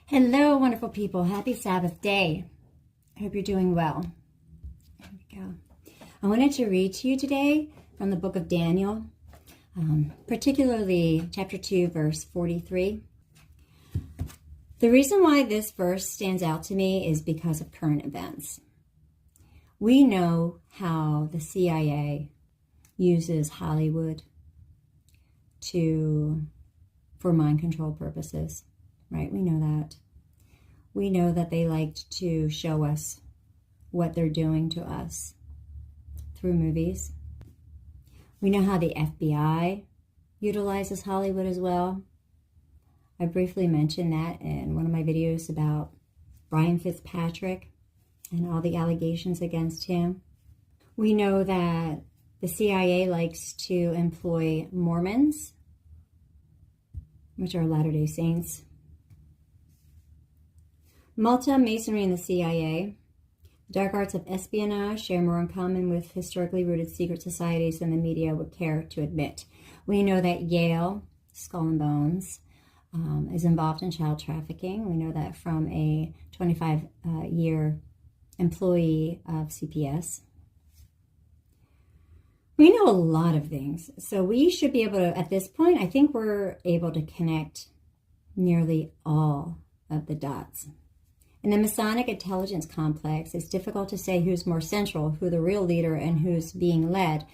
Hello, wonderful people. Happy Sabbath day. I hope you're doing well. There we go. I wanted to read to you today from the book of Daniel, particularly chapter 2, verse 43. The reason why this verse stands out to me is because of current events. We know how the CIA uses Hollywood for mind control purposes. Right, we know that. We know that they liked to show us what they're doing to us through movies. We know how the FBI utilizes Hollywood as well. I briefly mentioned that in one of my videos about Brian Fitzpatrick and all the allegations against him. We know that the CIA likes to employ Mormons, which are Latter-day Saints. Malta, Masonry, and the CIA. The dark arts of espionage share more in common with historically rooted secret societies than the media would care to admit. We know that Yale, Skull and Bones, is involved in child trafficking. We know that from a 25-year employee of CPS. We know a lot of things. So we should be able to, at this point, I think we're able to connect nearly all of the dots. In the Masonic intelligence complex, it's difficult to say who's more central, who the real leader, and who's being led.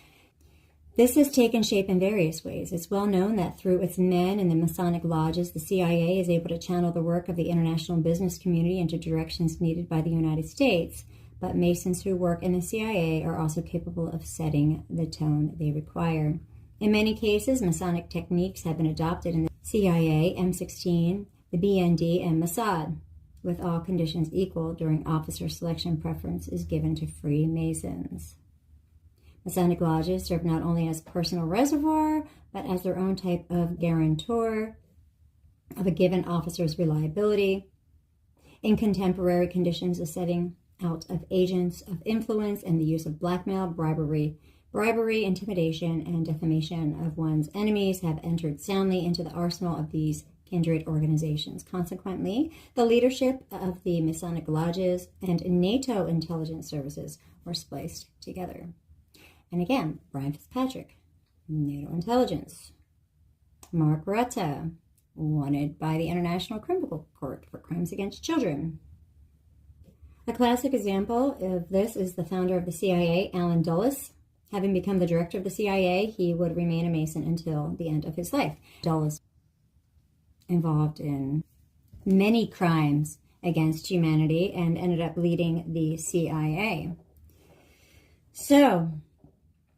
This has taken shape in various ways. It's well known that through its men in the Masonic lodges, the CIA is able to channel the work of the international business community into directions needed by the United States. But Masons who work in the CIA are also capable of setting the tone they require. In many cases, Masonic techniques have been adopted in the CIA, M16, the BND, and Mossad. With all conditions equal during officer selection, preference is given to Freemasons. Masonic lodges serve not only as personal reservoir, but as their own type of guarantor of a given officer's reliability. In contemporary conditions, the setting out of agents of influence and the use of blackmail, bribery, intimidation, and defamation of one's enemies have entered soundly into the arsenal of these kindred organizations. Consequently, the leadership of the Masonic lodges and NATO intelligence services were spliced together. And again, Brian Fitzpatrick, NATO intelligence. Mark Rutte, wanted by the International Criminal Court for crimes against children. A classic example of this is the founder of the CIA, Allen Dulles. Having become the director of the CIA, he would remain a Mason until the end of his life. Dulles involved in many crimes against humanity and ended up leading the CIA. So,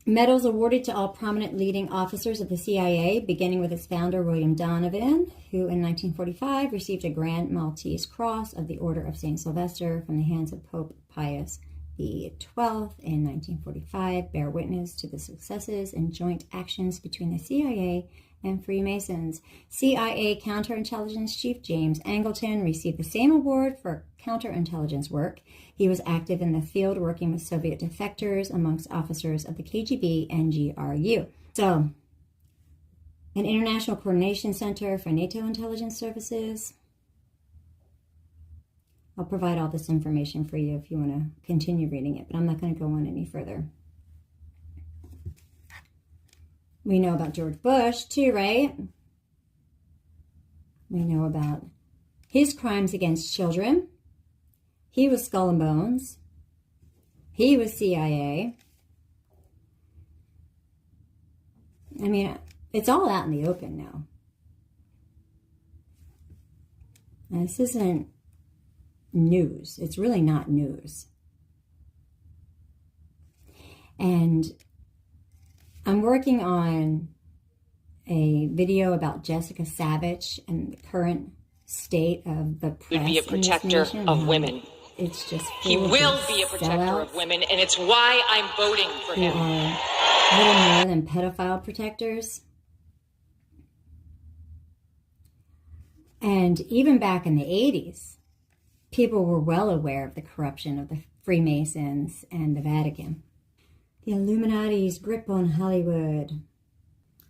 medals awarded to all prominent leading officers of the CIA, beginning with its founder, William Donovan, who in 1945 received a Grand Maltese Cross of the Order of St. Sylvester from the hands of Pope Pius XII in 1945, bear witness to the successes and joint actions between the CIA and Freemasons. CIA Counterintelligence Chief James Angleton received the same award for counterintelligence work. He was active in the field working with Soviet defectors amongst officers of the KGB and GRU. So, an International Coordination Center for NATO Intelligence Services. I'll provide all this information for you if you want to continue reading it, but I'm not going to go on any further. We know about George Bush too, right? We know about his crimes against children. He was Skull and Bones. He was CIA. I mean, it's all out in the open now. Now, this isn't news. It's really not news. And I'm working on a video about Jessica Savage and the current state of the press. He'll be a protector of women. It's just he will be a protector of women, and it's why I'm voting for him. Are little more than pedophile protectors. And even back in the 80s, people were well aware of the corruption of the Freemasons and the Vatican. The Illuminati's grip on Hollywood.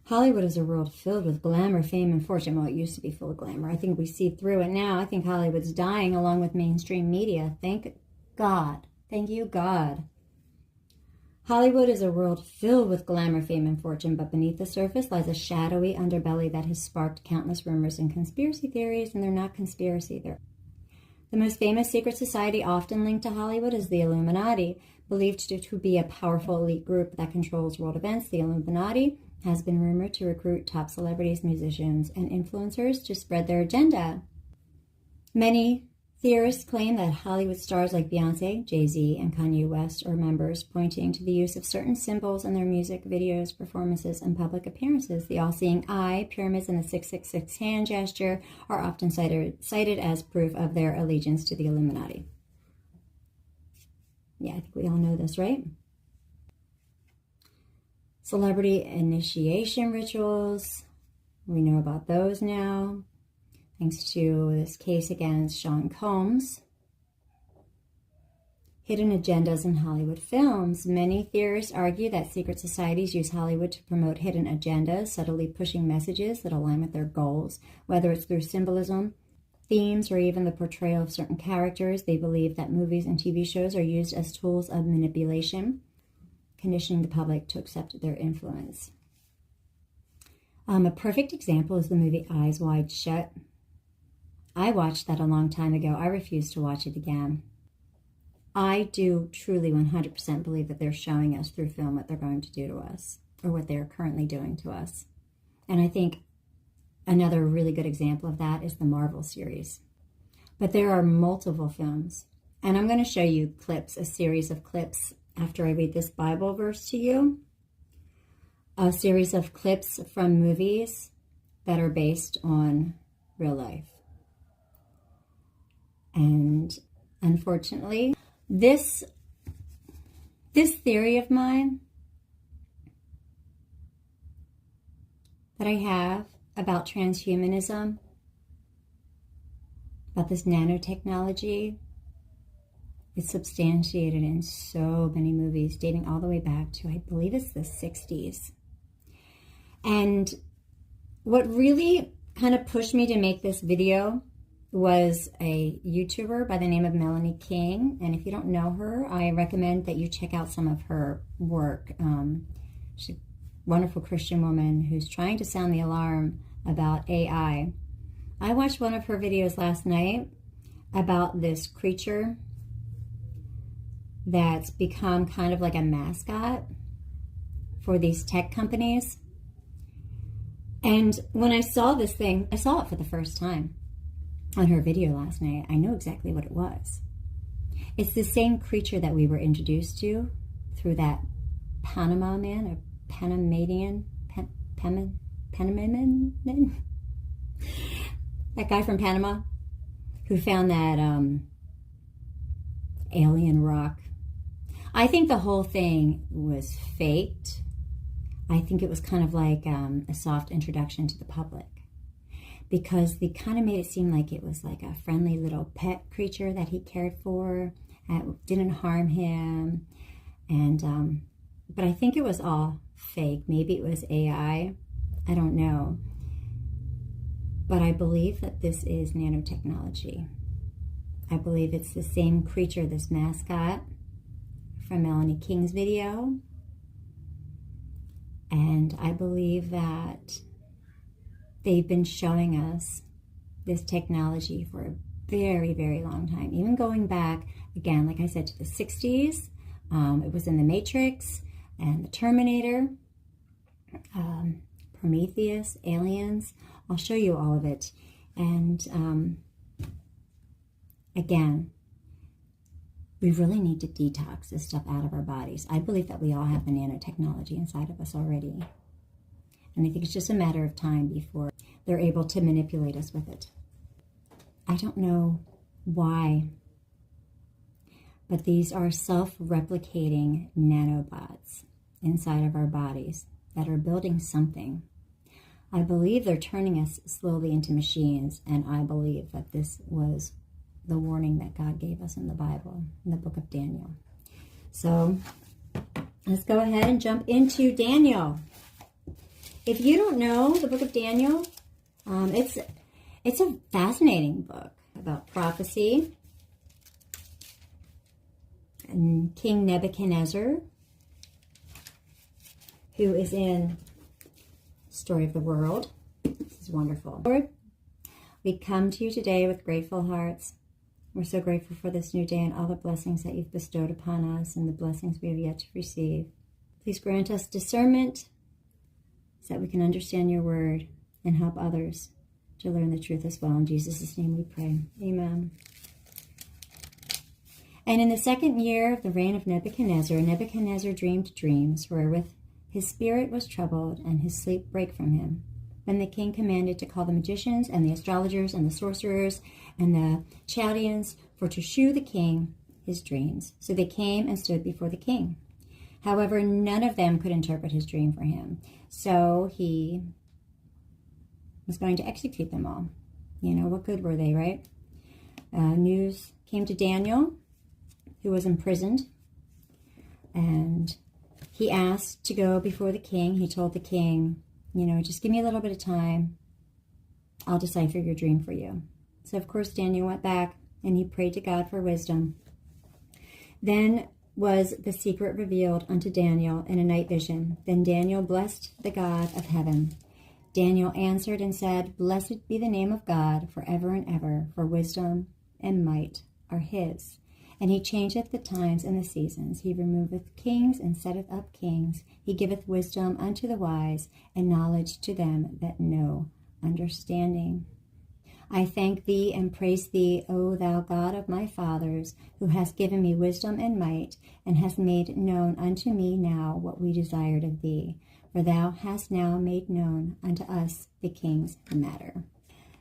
Hollywood is a world filled with glamour, fame, and fortune. Well, it used to be full of glamour. I think we see through it now. I think Hollywood's dying along with mainstream media. Thank God. Thank you, God. Hollywood is a world filled with glamour, fame, and fortune, but beneath the surface lies a shadowy underbelly that has sparked countless rumors and conspiracy theories, and they're not conspiracy. The most famous secret society often linked to Hollywood is the Illuminati. Believed to be a powerful elite group that controls world events, the Illuminati has been rumored to recruit top celebrities, musicians, and influencers to spread their agenda. Many theorists claim that Hollywood stars like Beyonce, Jay-Z, and Kanye West are members, pointing to the use of certain symbols in their music, videos, performances, and public appearances. The all-seeing eye, pyramids, and the 666 hand gesture are often cited as proof of their allegiance to the Illuminati. Yeah, I think we all know this, right? Celebrity initiation rituals. We know about those now, thanks to this case against Sean Combs. Hidden agendas in Hollywood films. Many theorists argue that secret societies use Hollywood to promote hidden agendas, subtly pushing messages that align with their goals, whether it's through symbolism, themes, or even the portrayal of certain characters. They believe that movies and TV shows are used as tools of manipulation, conditioning the public to accept their influence. A perfect example is the movie Eyes Wide Shut. I watched that a long time ago. I refuse to watch it again. I do truly 100% believe that they're showing us through film what they're going to do to us, or what they're currently doing to us. And I think another really good example of that is the Marvel series. But there are multiple films. And I'm going to show you clips, a series of clips, after I read this Bible verse to you. A series of clips from movies that are based on real life. And unfortunately, this theory of mine that I have about transhumanism, about this nanotechnology, it's substantiated in so many movies, dating all the way back to, I believe it's the 60s. And what really kind of pushed me to make this video was a YouTuber by the name of Melanie King. And if you don't know her, I recommend that you check out some of her work. She's a wonderful Christian woman who's trying to sound the alarm about AI. I watched one of her videos last night about this creature that's become kind of like a mascot for these tech companies. And when I saw this thing, I saw it for the first time on her video last night. I know exactly what it was. It's the same creature that we were introduced to through that Panama man, or Panamanian, Panamanian, that guy from Panama who found that alien rock. I think the whole thing was faked. I think it was kind of like a soft introduction to the public, because they kind of made it seem like it was like a friendly little pet creature that he cared for, didn't harm him. And but I think it was all fake. Maybe it was AI. I don't know. But I believe that this is nanotechnology. I believe it's the same creature, this mascot from Melanie King's video. And I believe that they've been showing us this technology for a very, very long time. Even going back, again, like I said, to the 60s. It was in The Matrix and The Terminator, Prometheus, Aliens. I'll show you all of it. And again, we really need to detox this stuff out of our bodies. I believe that we all have the nanotechnology inside of us already. And I think it's just a matter of time before they're able to manipulate us with it. I don't know why, but these are self-replicating nanobots inside of our bodies that are building something. I believe they're turning us slowly into machines, and I believe that this was the warning that God gave us in the Bible, in the book of Daniel. So let's go ahead and jump into Daniel. If you don't know the book of Daniel, it's a fascinating book about prophecy and King Nebuchadnezzar, who is in Story of the World. This is wonderful. Lord, we come to you today with grateful hearts. We're so grateful for this new day and all the blessings that you've bestowed upon us and the blessings we have yet to receive. Please grant us discernment so that we can understand your word and help others to learn the truth as well. In Jesus' name we pray. Amen. And in the 2nd year of the reign of Nebuchadnezzar, Nebuchadnezzar dreamed dreams wherewith his spirit was troubled and his sleep brake from him. Then the king commanded to call the magicians and the astrologers and the sorcerers and the Chaldeans for to shew the king his dreams. So they came and stood before the king. However, none of them could interpret his dream for him. So he was going to execute them all. You know, what good were they, right? News came to Daniel, who was imprisoned, and he asked to go before the king. He told the king, you know, just give me a little bit of time. I'll decipher your dream for you. So, of course, Daniel went back and he prayed to God for wisdom. Then was the secret revealed unto Daniel in a night vision. Then Daniel blessed the God of heaven. Daniel answered and said, Blessed be the name of God forever and ever, for wisdom and might are his. And he changeth the times and the seasons. He removeth kings and setteth up kings. He giveth wisdom unto the wise and knowledge to them that know understanding. I thank thee and praise thee, O thou God of my fathers, who hast given me wisdom and might, and hast made known unto me now what we desired of thee. For thou hast now made known unto us the king's matter.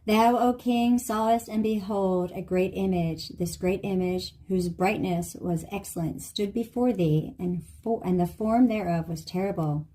Thou, O king, sawest, and behold, a great image. This great image, whose brightness was excellent, stood before thee, and the form thereof was terrible.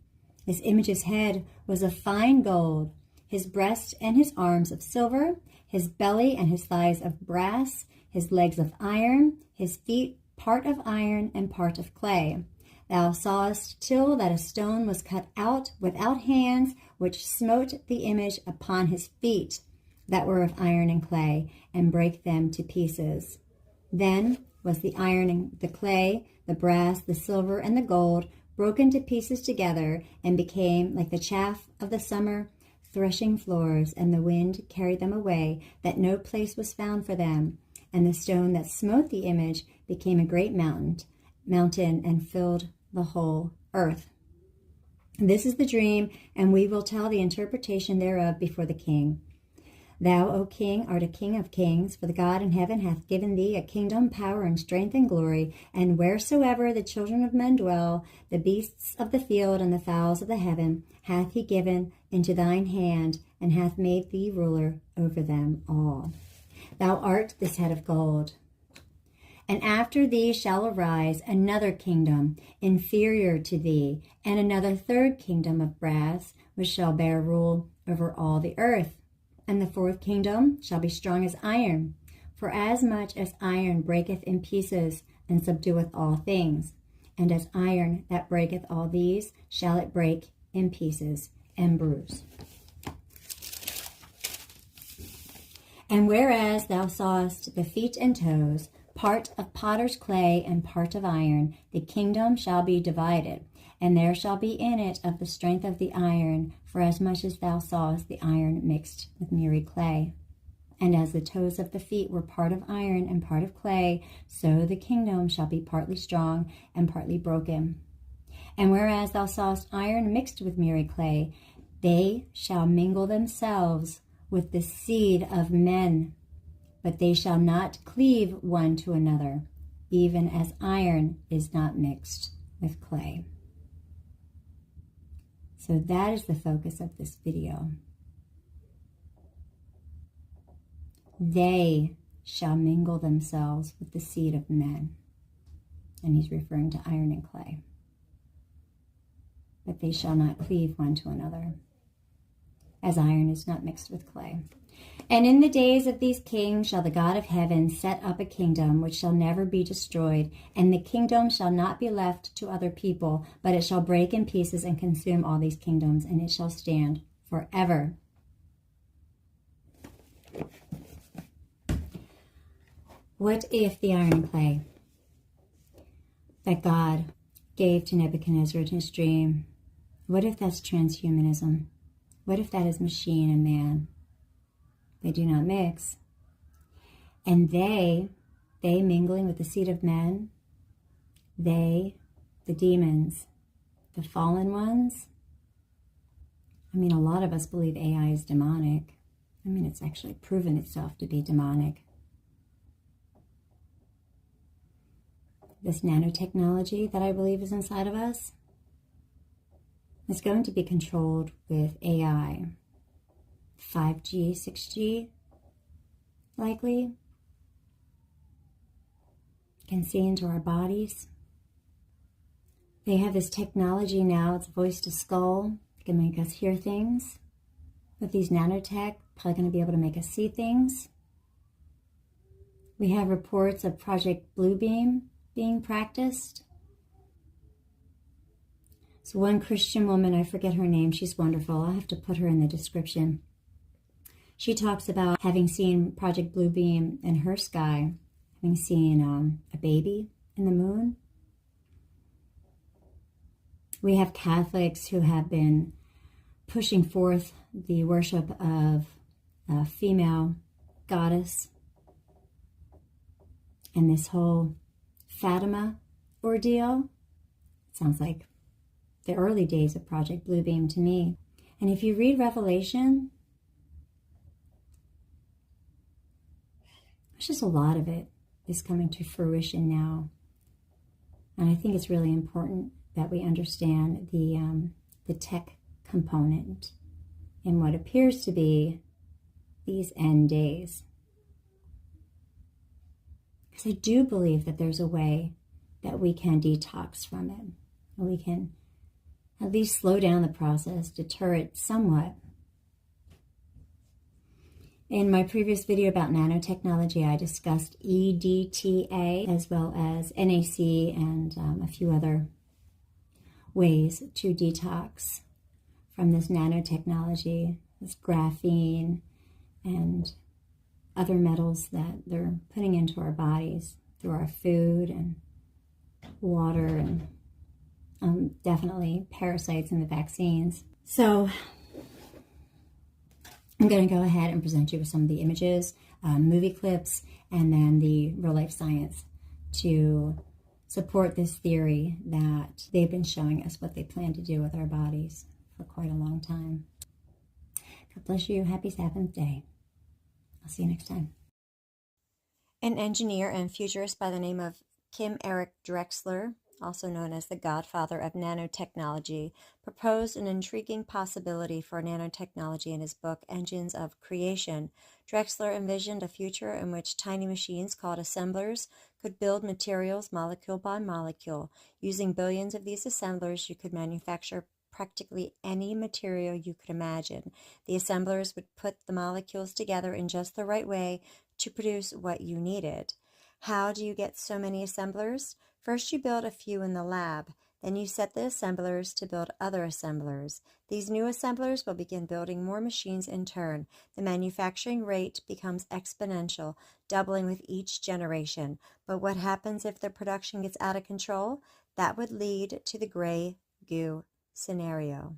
This image's head was of fine gold, his breast and his arms of silver, his belly and his thighs of brass, his legs of iron, his feet part of iron and part of clay. Thou sawest till that a stone was cut out without hands, which smote the image upon his feet, that were of iron and clay, and brake them to pieces. Then was the iron and the clay, the brass, the silver, and the gold broken to pieces together, and became like the chaff of the summer threshing floors, and the wind carried them away, that no place was found for them. And the stone that smote the image became a great mountain, and filled the whole earth. This is the dream, and we will tell the interpretation thereof before the king. Thou, O king, art a king of kings, for the God in heaven hath given thee a kingdom, power, and strength, and glory. And wheresoever the children of men dwell, the beasts of the field and the fowls of the heaven, hath he given into thine hand, and hath made thee ruler over them all. Thou art this head of gold. And after thee shall arise another kingdom inferior to thee, and another third kingdom of brass, which shall bear rule over all the earth. And the fourth kingdom shall be strong as iron, for as much as iron breaketh in pieces, and subdueth all things, and as iron that breaketh all these, shall it break in pieces and bruise. And whereas thou sawest the feet and toes, part of potter's clay and part of iron, the kingdom shall be divided, and there shall be in it of the strength of the iron, for as much as thou sawest the iron mixed with miry clay. And as the toes of the feet were part of iron and part of clay, so the kingdom shall be partly strong and partly broken. And whereas thou sawest iron mixed with miry clay, they shall mingle themselves with the seed of men, but they shall not cleave one to another, even as iron is not mixed with clay. So that is the focus of this video. They shall mingle themselves with the seed of men. And he's referring to iron and clay. But they shall not cleave one to another, as iron is not mixed with clay. And in the days of these kings shall the God of heaven set up a kingdom which shall never be destroyed, and the kingdom shall not be left to other people, but it shall break in pieces and consume all these kingdoms, and it shall stand forever. What if the iron clay that God gave to Nebuchadnezzar in his dream, what if that's transhumanism? What if that is machine and man? They do not mix. And they mingling with the seed of men, the demons, the fallen ones. I mean, a lot of us believe AI is demonic. I mean, it's actually proven itself to be demonic. This nanotechnology that I believe is inside of us is going to be controlled with AI, 5G, 6G, likely. Can see into our bodies. They have this technology now, it's voice to skull. It can make us hear things. With these nanotech, probably going to be able to make us see things. We have reports of Project Bluebeam being practiced. So one Christian woman, I forget her name, she's wonderful. I'll have to put her in the description. She talks about having seen Project Bluebeam in her sky, having seen a baby in the moon. We have Catholics who have been pushing forth the worship of a female goddess, and this whole Fatima ordeal. It sounds like the early days of Project Bluebeam to me. And if you read Revelation, there's just a lot of it is coming to fruition now. And I think it's really important that we understand the tech component in what appears to be these end days. Because I do believe that there's a way that we can detox from it. We can at least slow down the process, deter it somewhat. In my previous video about nanotechnology, I discussed EDTA as well as NAC and a few other ways to detox from this nanotechnology, this graphene and other metals that they're putting into our bodies through our food and water and definitely parasites in the vaccines. So I'm going to go ahead and present you with some of the images, movie clips, and then the real life science to support this theory that they've been showing us what they plan to do with our bodies for quite a long time. God bless you. Happy Sabbath day. I'll see you next time. An engineer and futurist by the name of Kim Eric Drexler, also known as the godfather of nanotechnology, proposed an intriguing possibility for nanotechnology in his book, Engines of Creation. Drexler envisioned a future in which tiny machines called assemblers could build materials molecule by molecule. Using billions of these assemblers, you could manufacture practically any material you could imagine. The assemblers would put the molecules together in just the right way to produce what you needed. How do you get so many assemblers? First, you build a few in the lab. Then you set the assemblers to build other assemblers. These new assemblers will begin building more machines in turn. The manufacturing rate becomes exponential, doubling with each generation. But what happens if the production gets out of control? That would lead to the gray goo scenario.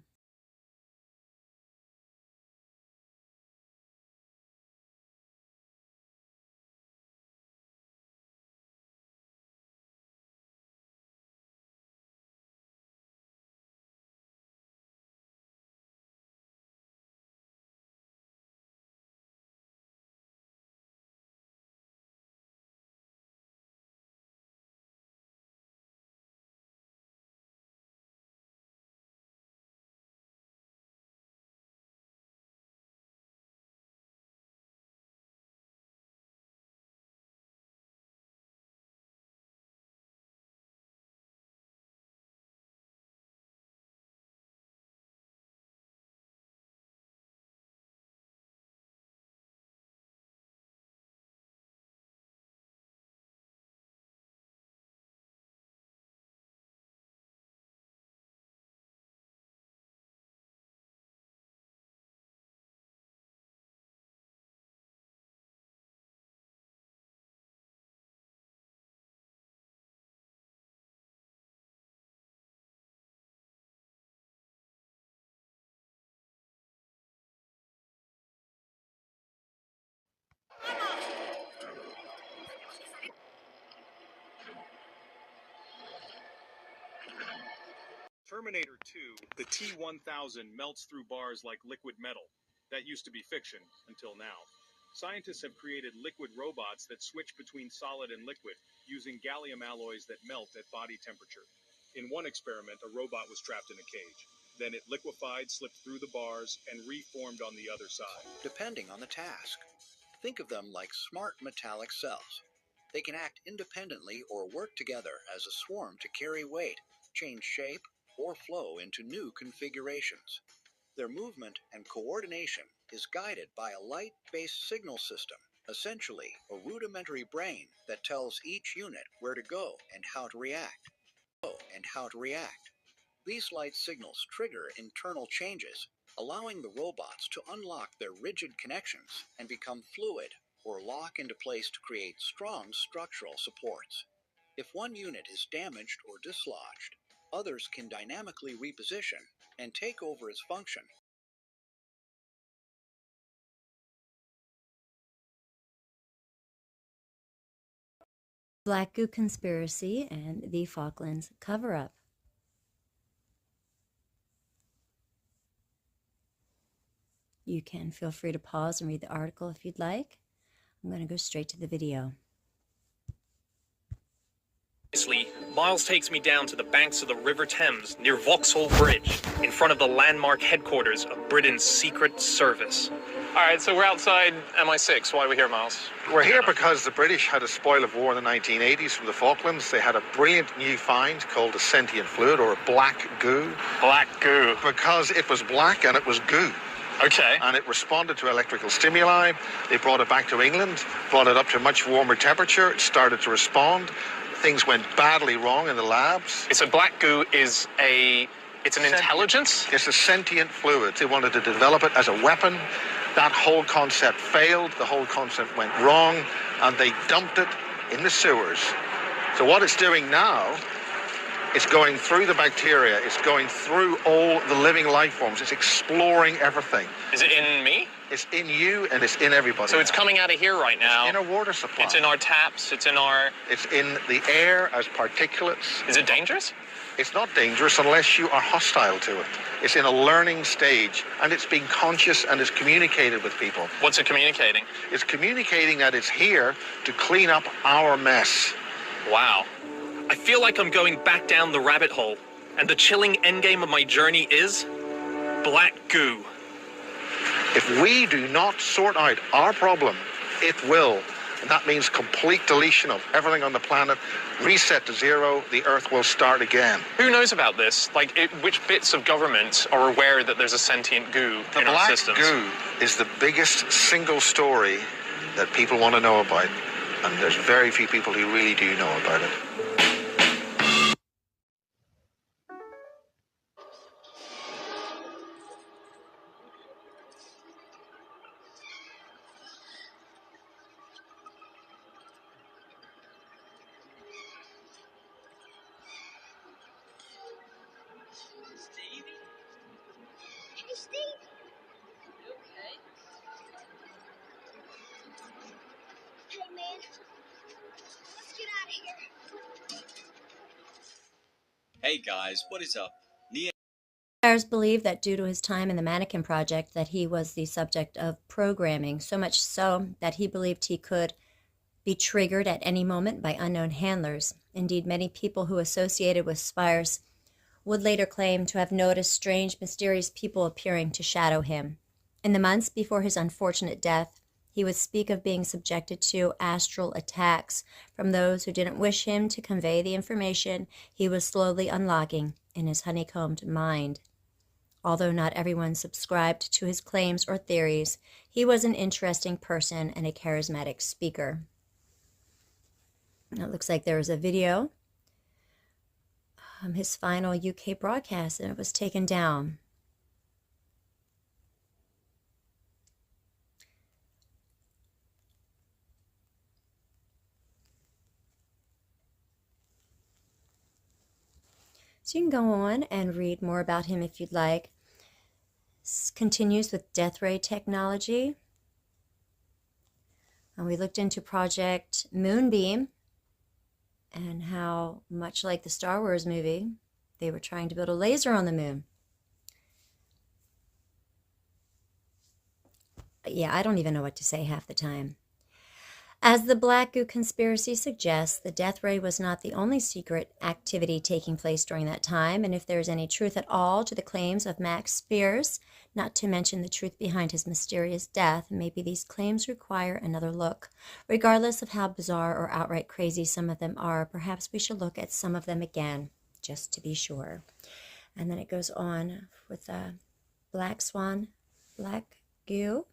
Terminator 2, the T-1000 melts through bars like liquid metal. That used to be fiction, until now. Scientists have created liquid robots that switch between solid and liquid, using gallium alloys that melt at body temperature. In one experiment, a robot was trapped in a cage. Then it liquefied, slipped through the bars, and reformed on the other side. Depending on the task. Think of them like smart metallic cells. They can act independently or work together as a swarm to carry weight, change shape, or flow into new configurations. Their movement and coordination is guided by a light-based signal system, essentially a rudimentary brain that tells each unit where to go and how to react. These light signals trigger internal changes, allowing the robots to unlock their rigid connections and become fluid or lock into place to create strong structural supports. If one unit is damaged or dislodged, others can dynamically reposition and take over its function. Black Goo Conspiracy and the Falklands Cover-Up. You can feel free to pause and read the article if you'd like. I'm going to go straight to the video. Miles takes me down to the banks of the River Thames near Vauxhall Bridge, in front of the landmark headquarters of Britain's Secret Service. All right, so we're outside MI6. Why are we here, Miles? We're here because the British had a spoil of war in the 1980s from the Falklands. They had a brilliant new find called a sentient fluid, or a black goo. Black goo. Because it was black and it was goo. Okay. And it responded to electrical stimuli. They brought it back to England, brought it up to a much warmer temperature. It started to respond. Things went badly wrong in the labs. So black goo is it's an intelligence? It's a sentient fluid. They wanted to develop it as a weapon. That whole concept failed. The whole concept went wrong, and they dumped it in the sewers. So what it's doing now, it's going through the bacteria. It's going through all the living life forms. It's exploring everything. Is it in me? It's in you, and it's in everybody. So it's coming out of here right now. It's in our water supply. It's in our taps. It's in our... It's in the air as particulates. Is it dangerous? It's not dangerous unless you are hostile to it. It's in a learning stage, and it's being conscious and it's communicated with people. What's it communicating? It's communicating that it's here to clean up our mess. Wow. I feel like I'm going back down the rabbit hole, and the chilling endgame of my journey is black goo. If we do not sort out our problem, it will. And that means complete deletion of everything on the planet, reset to zero, the Earth will start again. Who knows about this? Like, which bits of government are aware that there's a sentient goo in our systems? The black goo is the biggest single story that people want to know about. And there's very few people who really do know about it. Hey guys, what is up? Myers believed that due to his time in the Mannequin Project that he was the subject of programming, so much so that he believed he could be triggered at any moment by unknown handlers. Indeed, many people who associated with Spires would later claim to have noticed strange, mysterious people appearing to shadow him. In the months before his unfortunate death, he would speak of being subjected to astral attacks from those who didn't wish him to convey the information he was slowly unlocking in his honeycombed mind. Although not everyone subscribed to his claims or theories, he was an interesting person and a charismatic speaker. Now it looks like there was a video, his final UK broadcast, and it was taken down. So you can go on and read more about him if you'd like. This continues with death ray technology. And we looked into Project Moonbeam and how, much like the Star Wars movie, they were trying to build a laser on the moon. Yeah, I don't even know what to say half the time. As the Black Goo conspiracy suggests, the death ray was not the only secret activity taking place during that time, and if there is any truth at all to the claims of Max Spears, not to mention the truth behind his mysterious death, maybe these claims require another look. Regardless of how bizarre or outright crazy some of them are, perhaps we should look at some of them again, just to be sure. And then it goes on with Black Swan, Black Goo.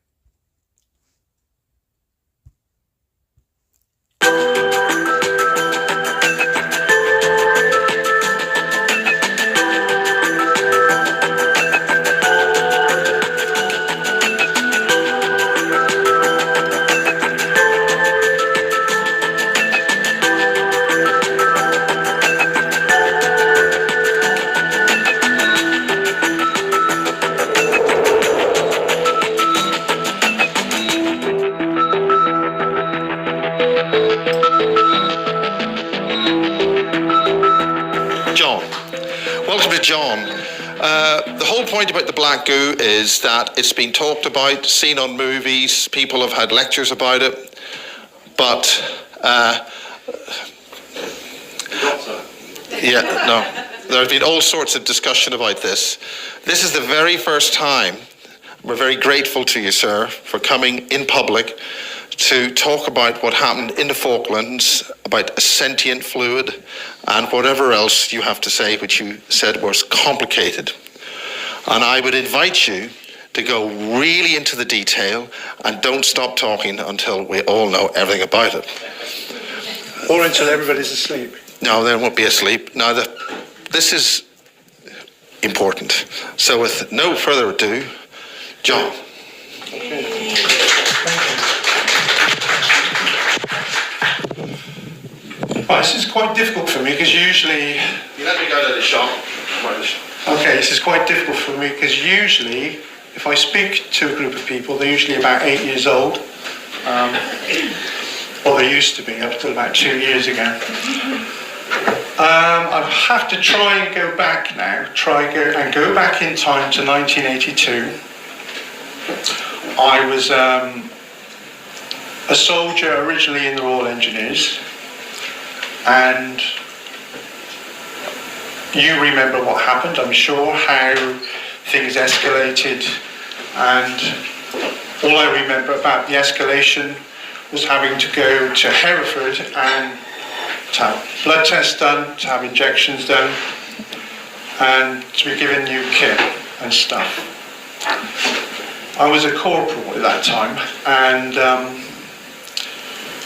The whole point about the black goo is that it's been talked about, seen on movies, people have had lectures about it, but there have been all sorts of discussion about this. This is the very first time. We're very grateful to you, sir, for coming in public to talk about what happened in the Falklands, about a sentient fluid, and whatever else you have to say, which you said was complicated. And I would invite you to go really into the detail and don't stop talking until we all know everything about it. Or until everybody's asleep. No, they won't be asleep. Now, this is important. So with no further ado, John. Well, this is quite difficult for me because usually... You let me go to the shop. Okay, this is quite difficult for me because usually if I speak to a group of people, they're usually about 8 years old. Or they used to be up until about 2 years ago. I have to try and go back now, go back in time to 1982. I was a soldier originally in the Royal Engineers, and you remember what happened, I'm sure, how things escalated, and all I remember about the escalation was having to go to Hereford and to have blood tests done, to have injections done, and to be given new kit and stuff. I was a corporal at that time, and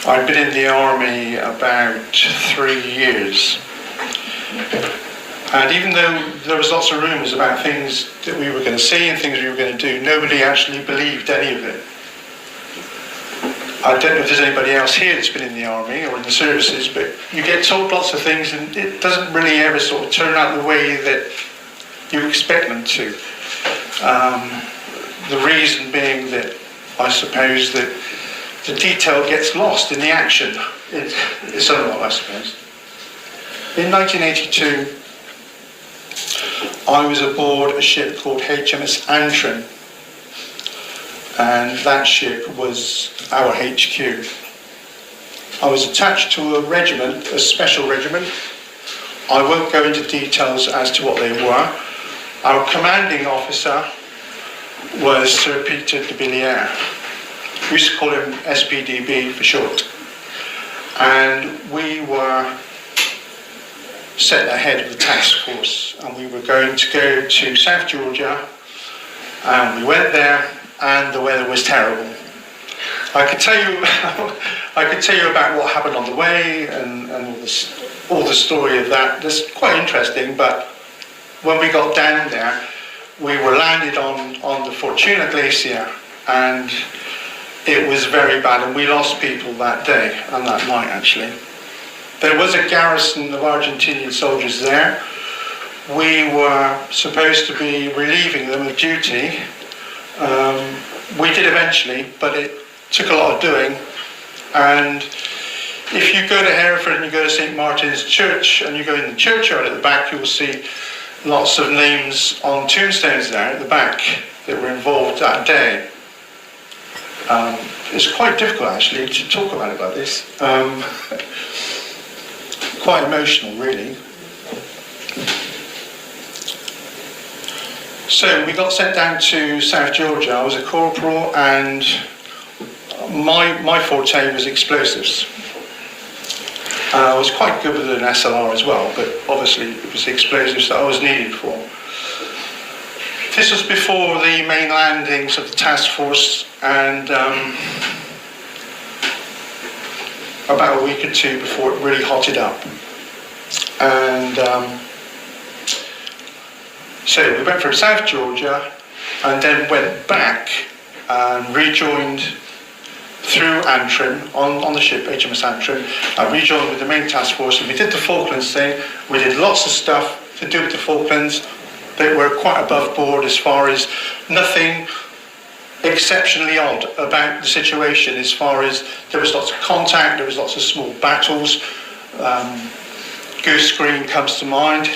I'd been in the army about 3 years. And even though there was lots of rumours about things that we were going to see and things we were going to do, nobody actually believed any of it. I don't know if there's anybody else here that's been in the army or in the services, but you get told lots of things and it doesn't really ever sort of turn out the way that you expect them to. The reason being that I suppose that the detail gets lost in the action. It's somewhat, I suppose. In 1982, I was aboard a ship called HMS Antrim, and that ship was our HQ. I was attached to a regiment, a special regiment. I won't go into details as to what they were. Our commanding officer was Sir Peter de Villiers. We used to call him SPDB for short. And we were set ahead of the task force, and we were going to go to South Georgia, and we went there, and the weather was terrible. I could tell you about what happened on the way and all the story of that. That's quite interesting, but when we got down there, we were landed on the Fortuna Glacier, and it was very bad, and we lost people that day and that night actually. There was a garrison of Argentinian soldiers there. We were supposed to be relieving them of duty. We did eventually, but it took a lot of doing, and if you go to Hereford and you go to St. Martin's Church and you go in the churchyard at the back, you'll see lots of names on tombstones there at the back that were involved that day. It's quite difficult actually to talk about it like this. Quite emotional really. So we got sent down to South Georgia. I was a corporal and my forte was explosives. I was quite good with an SLR as well, but obviously it was the explosives that I was needed for. This was before the main landings of the task force, and about a week or two before it really hotted up. And so we went from South Georgia and then went back and rejoined through Antrim on the ship HMS Antrim. I rejoined with the main task force and we did the Falklands thing. We did lots of stuff to do with the Falklands. They were quite above board as far as nothing exceptionally odd about the situation, as far as there was lots of contact, there was lots of small battles. Goose Green comes to mind,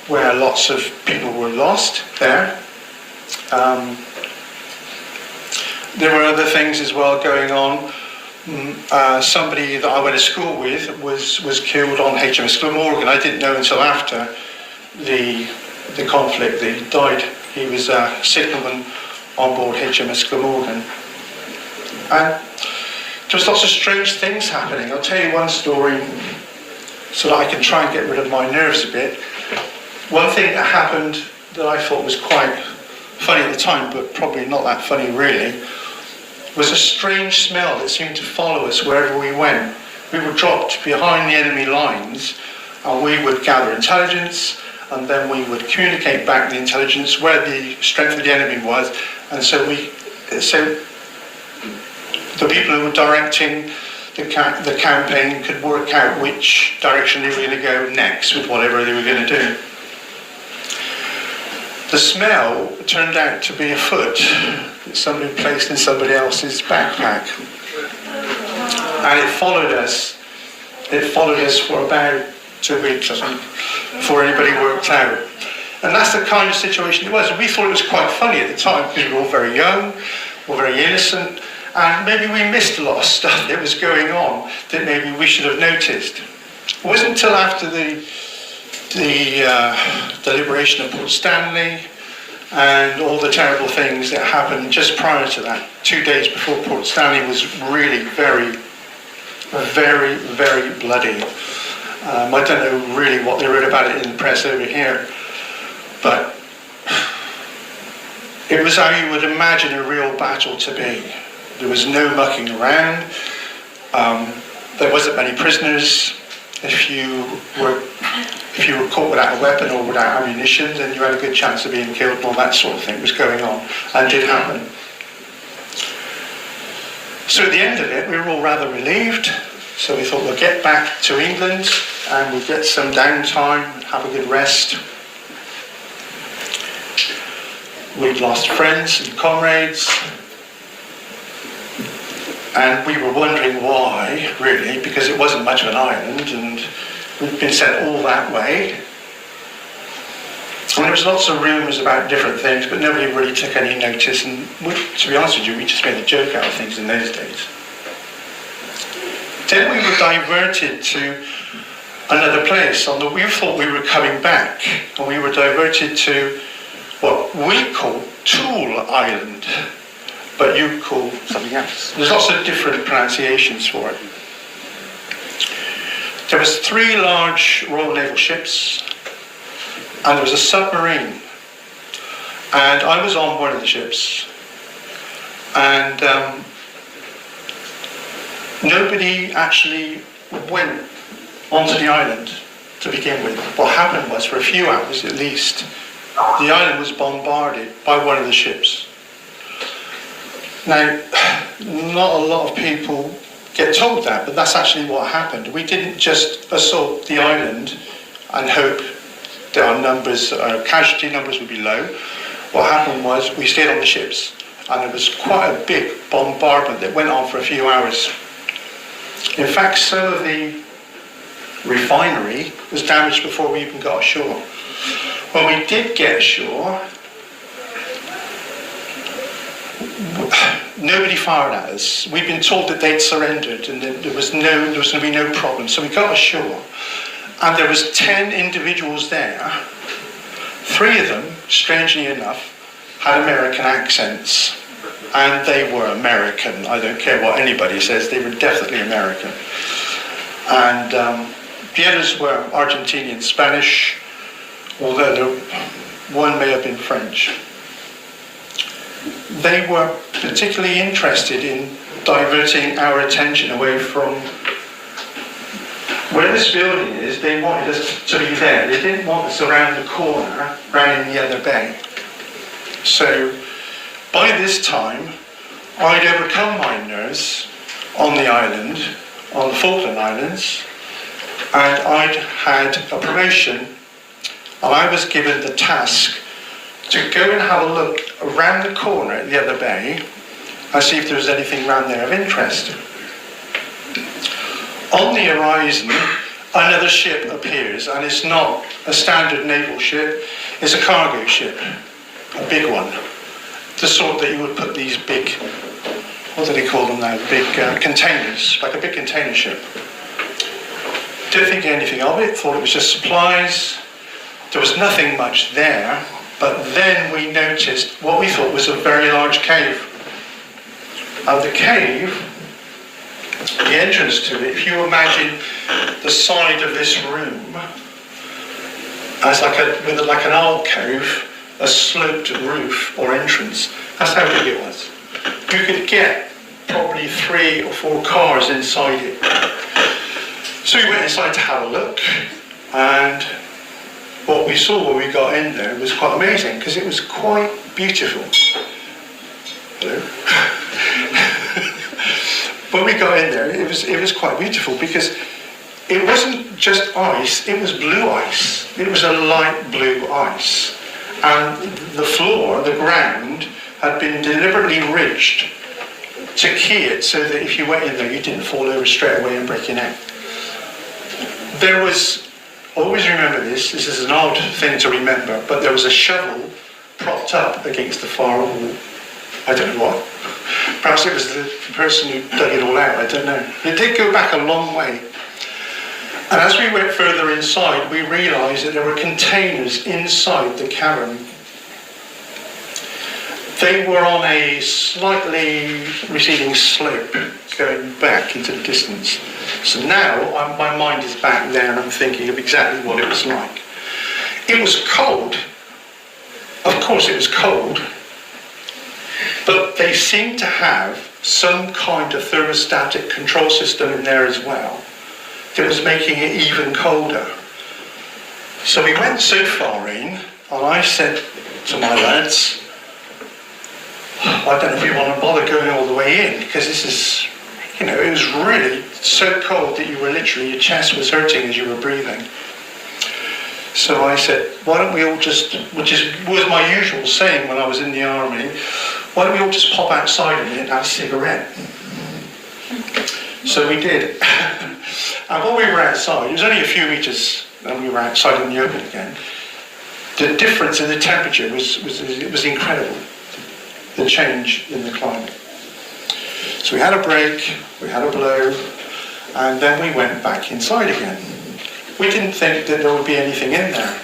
where lots of people were lost there. There were other things as well going on. Somebody that I went to school with was killed on HMS Glamorgan. I didn't know until after the conflict that he died. He was a signalman on board HMS Glamorgan. And there was lots of strange things happening. I'll tell you one story so that I can try and get rid of my nerves a bit. One thing that happened that I thought was quite funny at the time, but probably not that funny really, was a strange smell that seemed to follow us wherever we went. We were dropped behind the enemy lines and we would gather intelligence, and then we would communicate back the intelligence where the strength of the enemy was, and so the people who were directing the campaign could work out which direction they were going to go next with whatever they were going to do. The smell turned out to be a foot that somebody placed in somebody else's backpack, and it followed us. It followed us for about 2 weeks, I think, before anybody worked out. And that's the kind of situation it was. We thought it was quite funny at the time because we were all very young, we were very innocent, and maybe we missed a lot of stuff that was going on that maybe we should have noticed. It wasn't until after the liberation of Port Stanley and all the terrible things that happened just prior to that. 2 days before Port Stanley was really very, very bloody. I don't know really what they wrote about it in the press over here, but it was how you would imagine a real battle to be. There was no mucking around. There wasn't many prisoners. If you were caught without a weapon or without ammunition, then you had a good chance of being killed, and all that sort of thing was going on, and did happen. So at the end of it, we were all rather relieved. So we thought we'll get back to England and we'll get some downtime, have a good rest. We'd lost friends and comrades, and we were wondering why, really, because it wasn't much of an island and we'd been sent all that way. And there was lots of rumours about different things, but nobody really took any notice, and to be honest with you, we just made a joke out of things in those days. Then we were diverted to another place. We thought we were coming back, and we were diverted to what we call Tool Island, but you call something else. There's lots of different pronunciations for it. There was 3 large Royal Naval ships, and there was a submarine, and I was on one of the ships, and nobody actually went onto the island to begin with. What happened was, for a few hours at least, the island was bombarded by one of the ships. Now, not a lot of people get told that, but that's actually what happened. We didn't just assault the island and hope that our casualty numbers would be low. What happened was we stayed on the ships, and there was quite a big bombardment that went on for a few hours. In fact, some of the refinery was damaged before we even got ashore. When we did get ashore, nobody fired at us. We'd been told that they'd surrendered and that there was going to be no problem. So we got ashore, and there was 10 individuals there. 3 of them, strangely enough, had American accents, and they were American. I don't care what anybody says, they were definitely American. And the others were Argentinian, Spanish, although one may have been French. They were particularly interested in diverting our attention away from where this building is. They wanted us to be there. They didn't want us around the corner, round in the other bay. So by this time, I'd overcome my nerves on the island, on the Falkland Islands, and I'd had a promotion, and I was given the task to go and have a look around the corner at the other bay and see if there was anything around there of interest. On the horizon, another ship appears, and it's not a standard naval ship, it's a cargo ship, a big one. The sort that you would put these big, what do they call them now, big containers, like a big container ship. Didn't think anything of it, thought it was just supplies. There was nothing much there, but then we noticed what we thought was a very large cave. And the cave, the entrance to it, if you imagine the side of this room as like an alcove, a sloped roof or entrance, that's how big it was. You could get probably 3 or 4 cars inside it. So we went inside to have a look, and what we saw when we got in there was quite amazing, because it was quite beautiful. Hello? When we got in there, it was quite beautiful, because it wasn't just ice, it was blue ice. It was a light blue ice. And the floor, the ground, had been deliberately ridged to key it so that if you went in there, you didn't fall over straight away and break your neck. There was, always remember this is an odd thing to remember, but there was a shovel propped up against the far wall. I don't know what. Perhaps it was the person who dug it all out, I don't know. It did go back a long way. And as we went further inside, we realised that there were containers inside the cavern. They were on a slightly receding slope going back into the distance. So now my mind is back there and I'm thinking of exactly what it was like. It was cold. Of course it was cold. But they seemed to have some kind of thermostatic control system in there as well that was making it even colder. So we went so far in, and I said to my lads, I don't know if we want to bother going all the way in, because this is, it was really so cold that you were literally, your chest was hurting as you were breathing. So I said, why don't we all just, which was my usual saying when I was in the army, why don't we all just pop outside a minute and have a cigarette? So we did. And when we were outside, it was only a few metres and we were outside in the open again, the difference in the temperature was incredible, the change in the climate. So we had a break, we had a blow, and then we went back inside again. We didn't think that there would be anything in there,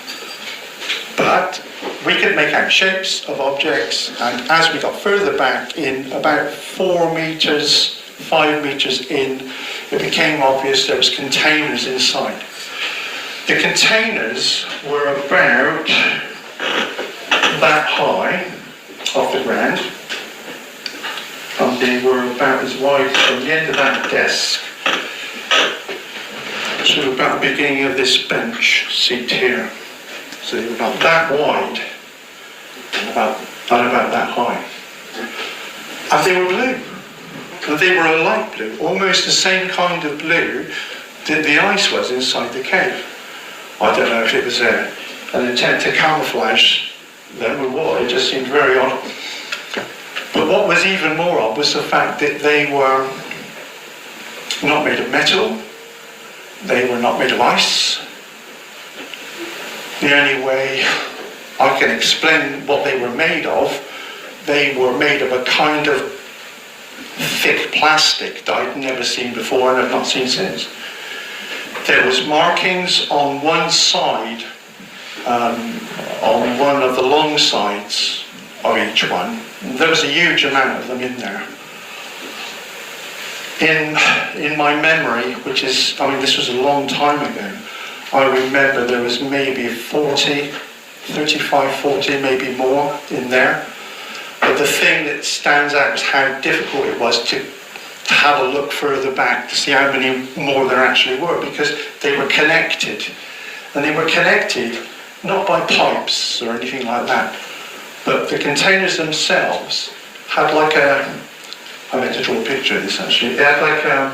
but we could make out shapes of objects, and as we got further back in, about 4 metres, 5 metres in, it became obvious there was containers inside. The containers were about that high off the ground, and they were about as wide from the end of that desk to about the beginning of this bench seat here. So they were about that wide and about that high. And they were blue. And they were a light blue, almost the same kind of blue that the ice was inside the cave. I don't know if it was an attempt to camouflage them or what, it just seemed very odd. But what was even more odd was the fact that they were not made of metal. They were not made of ice. The only way I can explain what they were made of, they were made of a kind of thick plastic that I'd never seen before and have not seen since. There was markings on one side, on one of the long sides of each one. There was a huge amount of them in there. In my memory, which is, I mean, this was a long time ago, I remember there was maybe 35, 40, maybe more in there. But the thing that stands out is how difficult it was to have a look further back to see how many more there actually were, because they were connected. And they were connected not by pipes or anything like that, but the containers themselves had like a, I meant to draw a picture of this actually, it had like a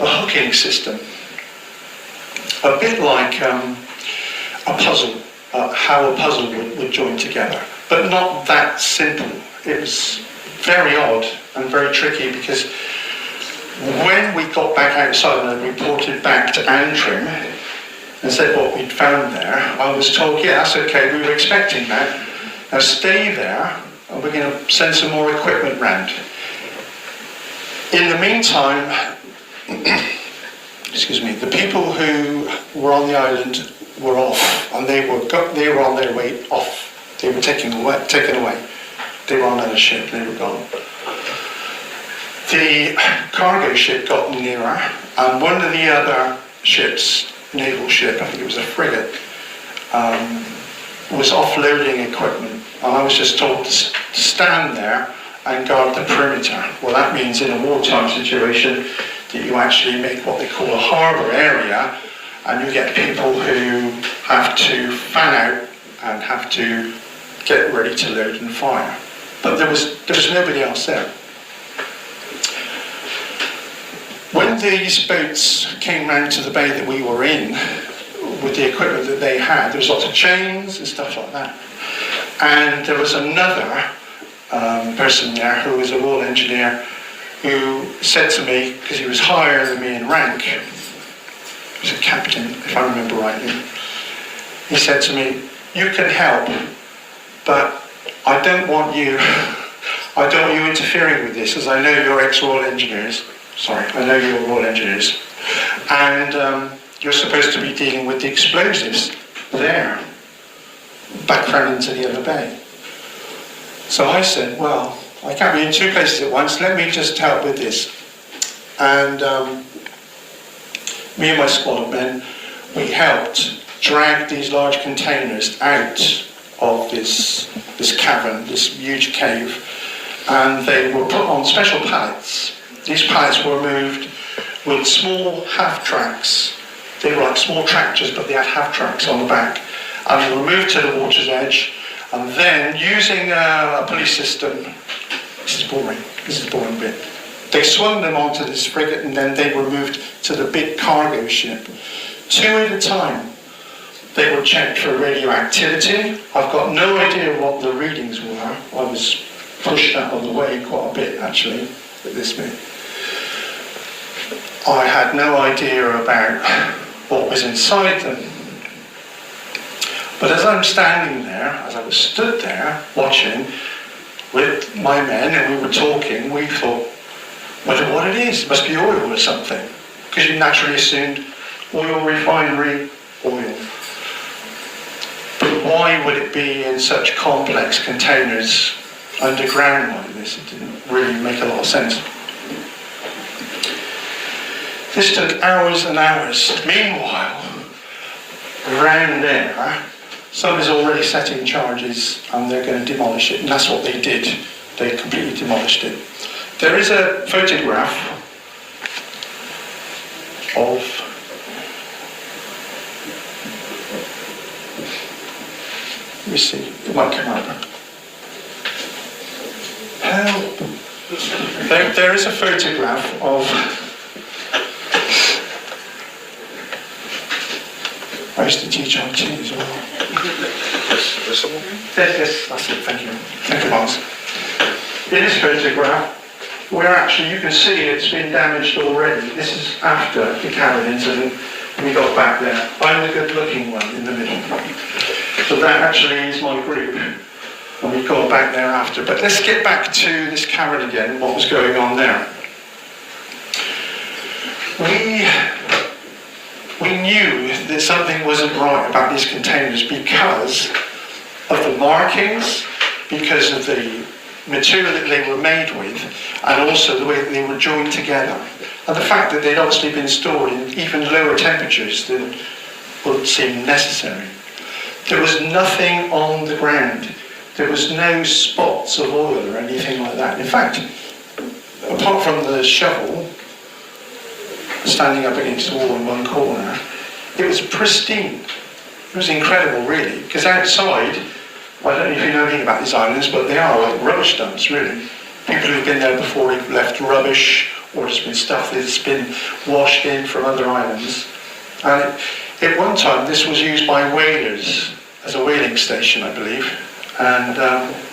hooking system, a bit like a puzzle, how a puzzle would join together, but not that simple. It was very odd and very tricky, because when we got back outside and I reported back to Antrim and said what we'd found there, I was told, yeah, that's okay, we were expecting that. Now stay there and we're going to send some more equipment round. In the meantime, excuse me, the people who were on the island were off, and they were on their way off. They were taken away. They were on another ship, they were gone. The cargo ship got nearer, and one of the other ships, naval ship, I think it was a frigate, was offloading equipment, and I was just told to stand there and guard the perimeter. Well, that means in a wartime situation that you actually make what they call a harbour area, and you get people who have to fan out and have to get ready to load and fire. But there was nobody else there. When these boats came round to the bay that we were in, with the equipment that they had, there was lots of chains and stuff like that. And there was another person there who was a Royal Engineer who said to me, because he was higher than me in rank, he was a captain, if I remember rightly, he said to me, you can help, but I don't want you interfering with this, as I know you're ex-Royal Engineers. Sorry, I know you're Royal Engineers. And you're supposed to be dealing with the explosives there, back round into the other bay. So I said, well, I can't be in two places at once, let me just help with this. And me and my squad of men, we helped drag these large containers out of this cavern, this huge cave, and they were put on special pallets. These pallets were moved with small half tracks. They were like small tractors, but they had half tracks on the back, and they were moved to the water's edge, and then using a police system, this is boring bit, they swung them onto this frigate, and then they were moved to the big cargo ship. 2 at a time. They were checked for radioactivity. I've got no idea what the readings were. I was pushed out of the way quite a bit, actually, at this bit. I had no idea about what was inside them. But as I'm standing there, as I was stood there, watching with my men, and we were talking, we thought, wonder what it is. It must be oil or something. Because you naturally assumed oil refinery, oil. But why would it be in such complex containers underground like this? It didn't really make a lot of sense. This took hours and hours. Meanwhile, around there, somebody's already setting charges and they're going to demolish it. And that's what they did. They completely demolished it. There is a photograph of let me see, it might come up. Help! There is a photograph of, I used to teach IT as well. This one? Yes, that's it, thank you. Thank you, Miles. In this photograph, where actually you can see it's been damaged already. This is after the cabin incident. We got back there. I'm the good-looking one in the middle. So that actually is my group. And we got back there after. But let's get back to this cabin again, what was going on there. We knew that something wasn't right about these containers because of the markings, because of the material that they were made with, and also the way that they were joined together. And the fact that they'd obviously been stored in even lower temperatures than would seem necessary. There was nothing on the ground. There was no spots of oil or anything like that. In fact, apart from the shovel standing up against the wall in one corner, it was pristine. It was incredible, really, because outside, I don't know if you know anything about these islands, but they are like rubbish dumps, really. People who've been there before have left rubbish, or there's been stuff that's been washed in from other islands. And at one time, this was used by whalers as a whaling station, I believe. And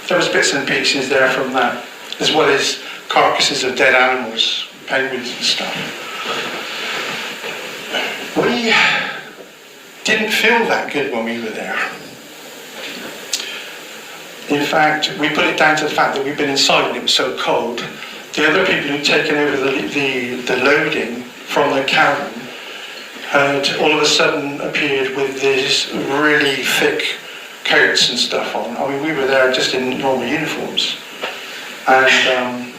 there was bits and pieces there from that, as well as carcasses of dead animals, penguins and stuff. We didn't feel that good when we were there. In fact, we put it down to the fact that we'd been inside and it was so cold. The other people who'd taken over the loading from the cabin had all of a sudden appeared with these really thick coats and stuff on. I mean, we were there just in normal uniforms. And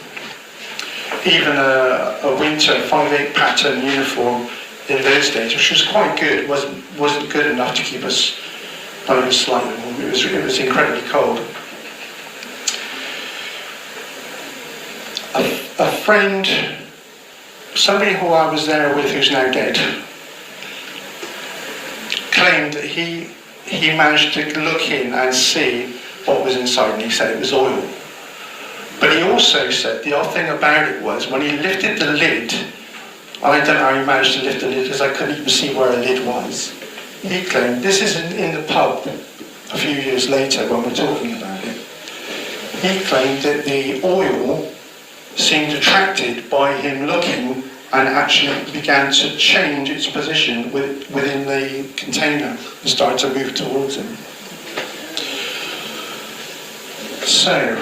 even a winter 5/8 pattern uniform in those days, which was quite good, wasn't good enough to keep us only slightly warm. It was incredibly cold. A friend, somebody who I was there with who's now dead, claimed that he managed to look in and see what was inside, and he said it was oil. But he also said the odd thing about it was when he lifted the lid, I don't know how he managed to lift the lid because I couldn't even see where the lid was. He claimed, this is in the pub a few years later when we're talking about it, he claimed that the oil seemed attracted by him looking and actually began to change its position within the container and started to move towards him. So,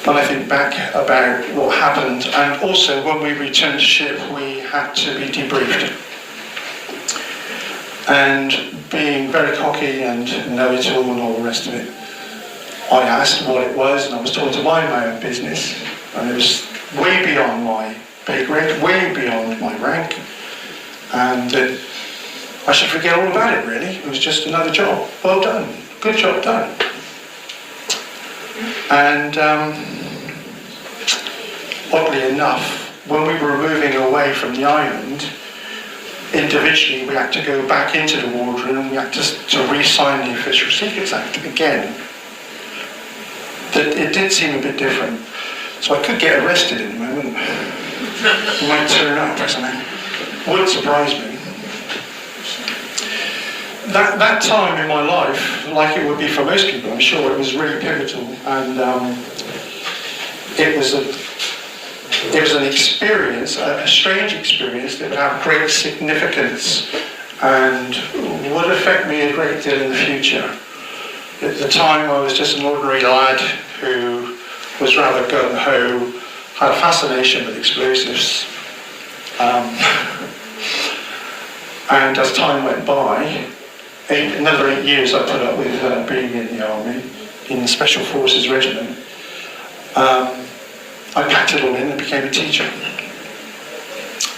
when I think back about what happened, and also when we returned to ship, we had to be debriefed. And being very cocky and know-it-all and all the rest of it, I asked what it was, and I was told to mind my own business. And it was way beyond my pay grade, way beyond my rank, and I should forget all about it, really. It was just another job. Well done. Good job done. And oddly enough, when we were moving away from the island, individually we had to go back into the wardroom, we had to re-sign the Official Secrets Act again. It did seem a bit different. So I could get arrested in a moment. It might turn up or something. Wouldn't surprise me. That time in my life, like it would be for most people, I'm sure, it was really pivotal, and it was an experience, a strange experience that would have great significance and would affect me a great deal in the future. At the time, I was just an ordinary lad who was rather gung-ho, had a fascination with explosives, and as time went by, another 8 years I put up with being in the army, in the Special Forces Regiment. I packed it all in and became a teacher.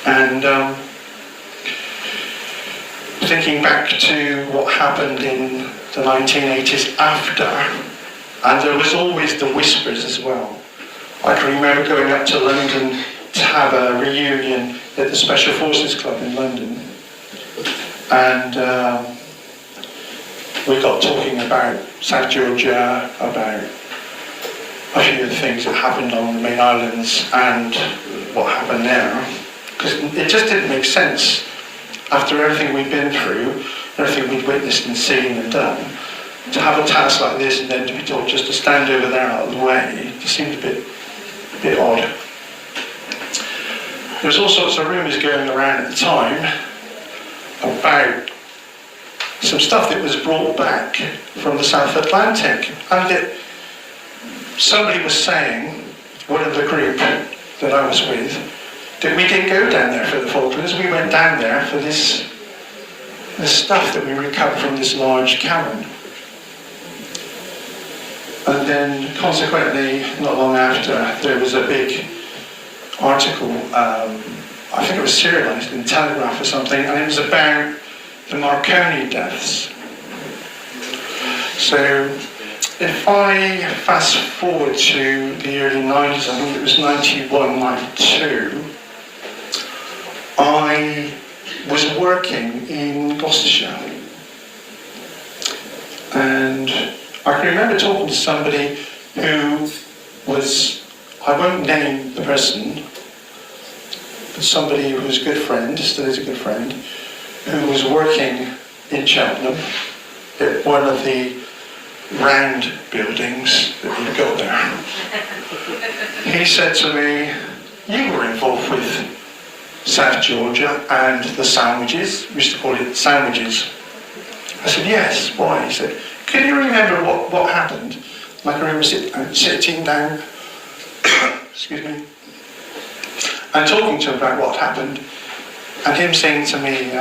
And thinking back to what happened in the 1980s after, and there was always the whispers as well. I can remember going up to London to have a reunion at the Special Forces Club in London. And we got talking about South Georgia, about a few of the things that happened on the main islands and what happened there. Because it just didn't make sense after everything we'd been through, everything we'd witnessed and seen and done. to have a task like this and then to be told just to stand over there out of the way, it just seemed a bit odd. There was all sorts of rumours going around at the time about some stuff that was brought back from the South Atlantic, and that somebody was saying, one of the group that I was with, that we didn't go down there for the Falklands, we went down there for this stuff that we recovered from this large cavern. And then, consequently, not long after, there was a big article, I think it was serialised in Telegraph or something, and it was about the Marconi deaths. So, if I fast forward to the early 90s, I think it was 91, 92, I was working in Gloucestershire. And I can remember talking to somebody who was, I won't name the person, but somebody who was a good friend, still is a good friend, who was working in Cheltenham at one of the round buildings that we've got there. He said to me, "You were involved with South Georgia and the sandwiches." We used to call it sandwiches. I said, "Yes, why?" He said, "Can you remember what happened?" And I can remember sitting down, excuse me, and talking to him about what happened, and him saying to me,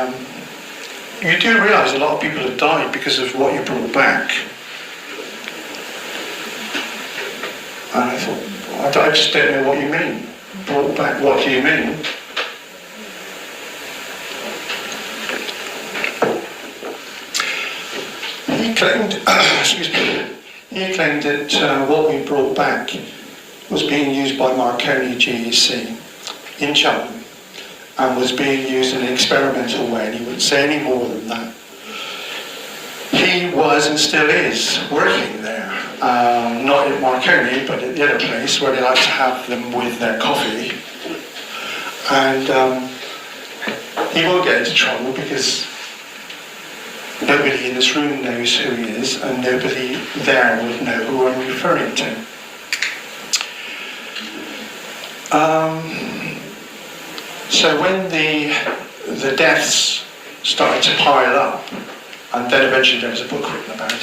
"You do realise a lot of people have died because of what you brought back?" And I thought, I just don't know what you mean. Brought back, what do you mean? He claimed, he claimed that what we brought back was being used by Marconi GEC in Cheltenham and was being used in an experimental way, and he wouldn't say any more than that. He was and still is working there, not at Marconi, but at the other place where they like to have them with their coffee. And he will get into trouble because nobody in this room knows who he is, and nobody there would know who I'm referring to. So when the deaths started to pile up, and then eventually there was a book written about it.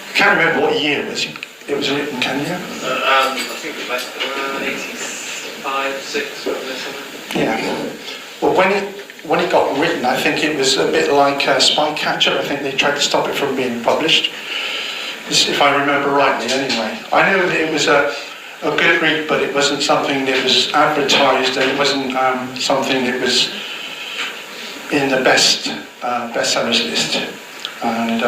I can't remember what year it was written, can you? I think it was like 85, 6, something. Yeah. Well, when it got written, I think it was a bit like Spycatcher. I think they tried to stop it from being published, if I remember rightly anyway. I know that it was a good read, but it wasn't something that was advertised, and it wasn't something that was in the bestsellers list. And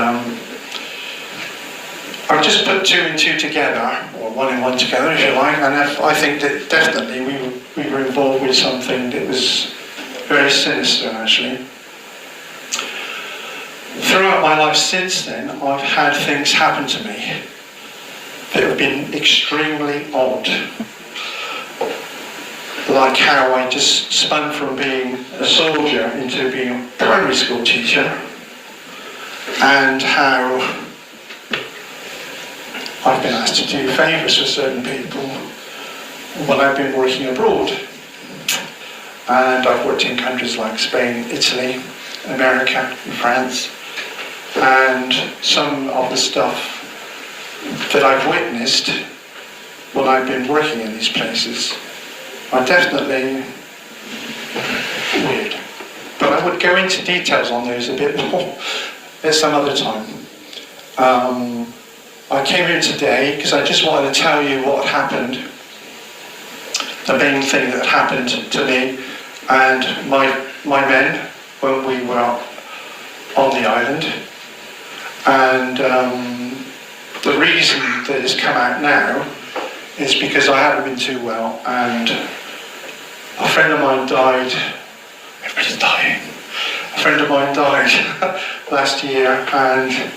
I've just put two and two together, or one and one together, if you like, and I think that definitely we were involved with something that was very sinister, actually. Throughout my life since then, I've had things happen to me that have been extremely odd. Like how I just spun from being a soldier into being a primary school teacher, and how I've been asked to do favours for certain people when I've been working abroad. And I've worked in countries like Spain, Italy, America, and France. And some of the stuff that I've witnessed when I've been working in these places are definitely weird. But I would go into details on those a bit more at some other time. I came here today because I just wanted to tell you what happened, the main thing that happened to me and my men when we were on the island. And the reason that it's come out now is because I haven't been too well, and a friend of mine died. Everybody's dying. A friend of mine died last year, and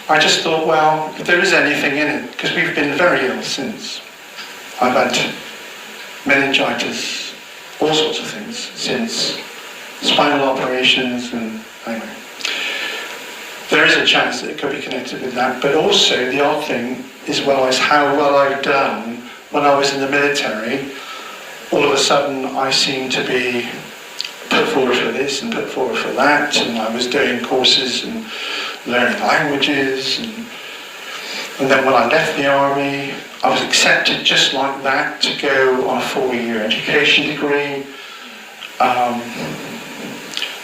I just thought, well, if there is anything in it, because we've been very ill since. I've had meningitis, all sorts of things since, spinal operations, and anyway. there is a chance that it could be connected with that. But also, the odd thing is how well I've done when I was in the military. All of a sudden, I seem to be put forward for this and put forward for that, and I was doing courses and learning languages, and then when I left the army, I was accepted just like that to go on a 4-year education degree.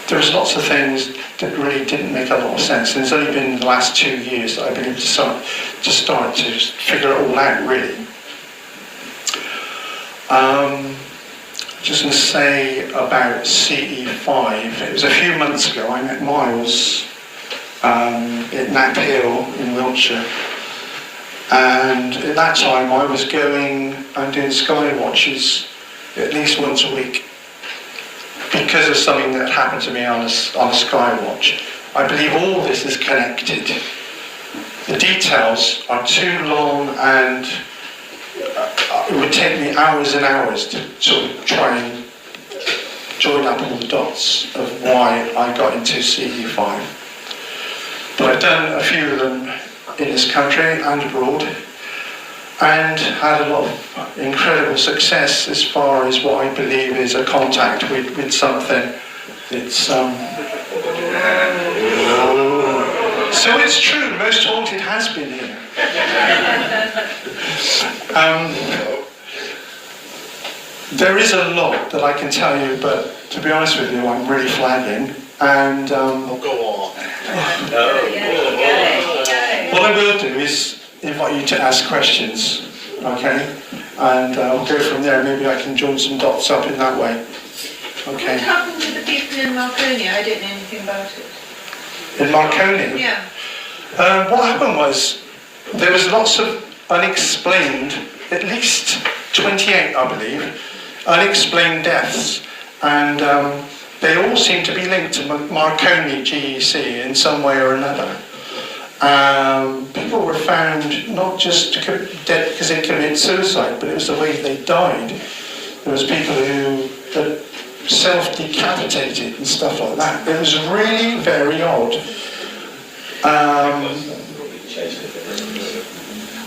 There was lots of things that really didn't make a lot of sense, and it's only been the last 2 years that I've been able to start to figure it all out, really. Just going to say about CE5. It was a few months ago. I met Miles at Knapp Hill in Wiltshire, and at that time I was going and doing sky watches at least once a week because of something that happened to me on a sky watch. I believe all this is connected. The details are too long, and it would take me hours and hours to sort of try and join up all the dots of why I got into CE5. But I've done a few of them in this country and abroad, and had a lot of incredible success as far as what I believe is a contact with something. It's so it's true, most haunted has been here. There is a lot that I can tell you, but to be honest with you, I'm really flagging, and Go on. what I will do is invite you to ask questions, okay? And we'll go from there. Maybe I can join some dots up in that way. Okay. What happened to the people in Marconi? I didn't know anything about it. In Marconi? Yeah. What happened was there was lots of unexplained, at least 28, I believe, unexplained deaths, and they all seem to be linked to Marconi GEC in some way or another. People were found not just dead because they committed suicide, but it was the way they died. There was people who had self-decapitated and stuff like that. It was really very odd.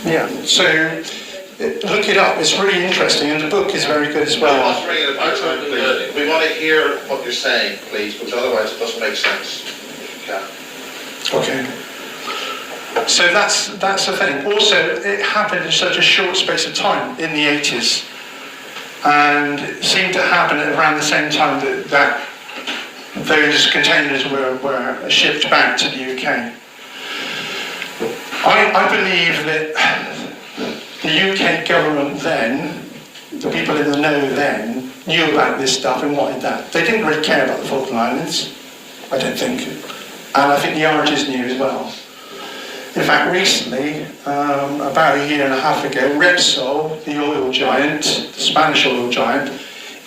Yeah, so look it up. It's really interesting, and the book is very good as well. We want to hear what you're saying, please, because otherwise it doesn't make sense. Okay. So that's the thing. Also, it happened in such a short space of time in the 80s, and it seemed to happen at around the same time that those containers were shipped back to the UK. I believe that the UK government then, the people in the know then, knew about this stuff and wanted that. They didn't really care about the Falkland Islands, I don't think. And I think the Argies knew as well. In fact, recently, about a year and a half ago, Repsol, the oil giant, the Spanish oil giant,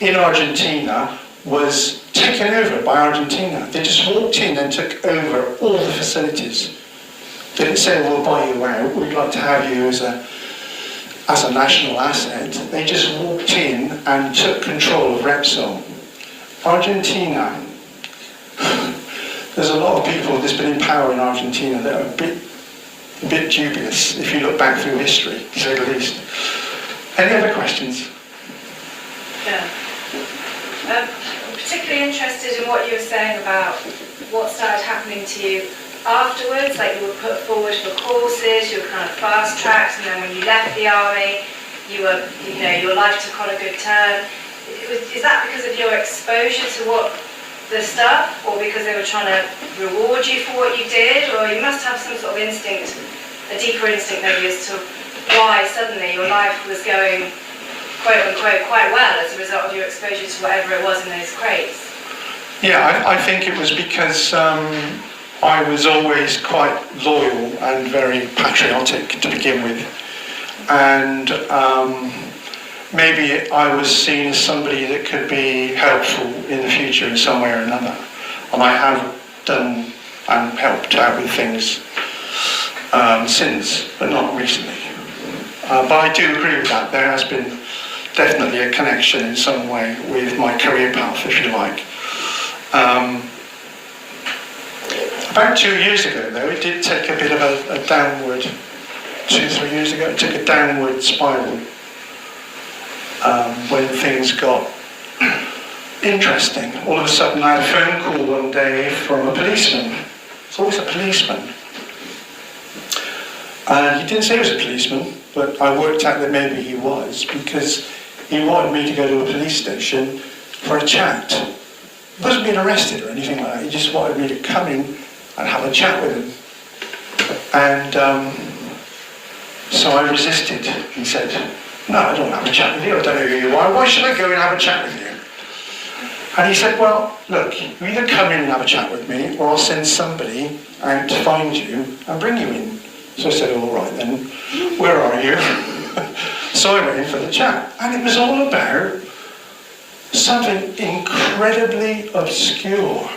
in Argentina was taken over by Argentina. They just walked in and took over all the facilities. They didn't say, we'll buy you out, we'd like to have you as a national asset. They just walked in and took control of Repsol. Argentina, there's a lot of people that's been in power in Argentina that are a bit dubious if you look back through history, to say the least. Any other questions? Yeah. I'm particularly interested in what you were saying about what started happening to you afterwards, like you were put forward for courses, you were kind of fast-tracked, and then when you left the army, your life took on a good turn. Is that because of your exposure to the stuff, or because they were trying to reward you for what you did, or you must have some sort of instinct, a deeper instinct maybe as to why suddenly your life was going, quote unquote, quite well as a result of your exposure to whatever it was in those crates. Yeah, I think it was because I was always quite loyal and very patriotic to begin with, and maybe I was seen as somebody that could be helpful in the future in some way or another, and I have done and helped out with things since, but not recently. But I do agree with that. There has been definitely a connection in some way with my career path, if you like. About 2 years ago, though, it did take a bit of a downward, 2-3 years ago, it took a downward spiral when things got interesting. All of a sudden, I had a phone call one day from a policeman. It's always a policeman. He didn't say he was a policeman, but I worked out that maybe he was, because he wanted me to go to a police station for a chat. He wasn't being arrested or anything like that. He just wanted me to come in and have a chat with him. And so I resisted. He said, "No, I don't want to have a chat with you. I don't know who you are. Why should I go and have a chat with you?" And he said, "Well, look, you either come in and have a chat with me, or I'll send somebody out to find you and bring you in." So I said, "All right then, where are you?" So I went in for the chat. And it was all about something incredibly obscure.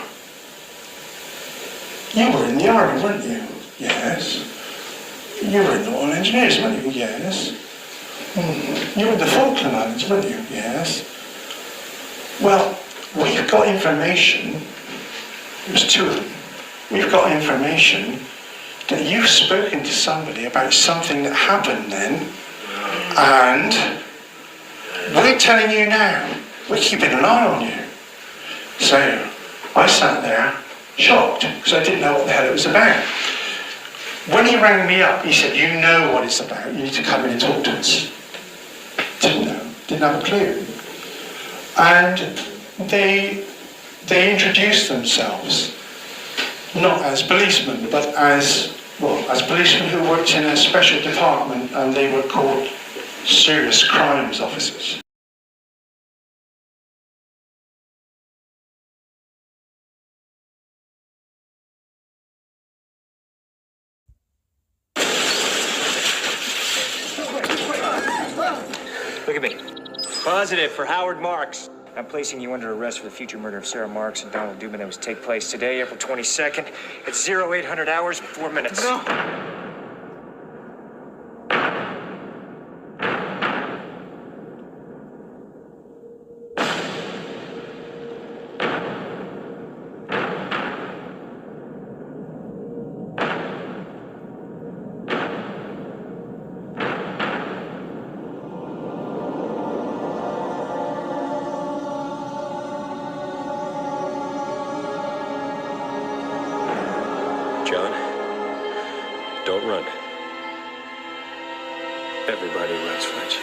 You were in the army, weren't you? Yes. You were in the Royal Engineers, weren't you? Yes. You were in the Falkland Islands, weren't you? Yes. Well, we've got information, there's two of them, we've got information that you've spoken to somebody about something that happened then, and we're telling you now, we're keeping an eye on you. So I sat there, shocked, because I didn't know what the hell it was about. When he rang me up, he said, "You know what it's about, you need to come in and talk to us." Didn't know, didn't have a clue. And they introduced themselves, not as policemen, but as policemen who worked in a special department, and they were called serious crimes officers. Look at me. Positive for Howard Marks. I'm placing you under arrest for the future murder of Sarah Marks and Donald Dubin that was take place today, April 22nd, at 0800 hours and 4 minutes. No. John, don't run. Everybody runs, Fletch.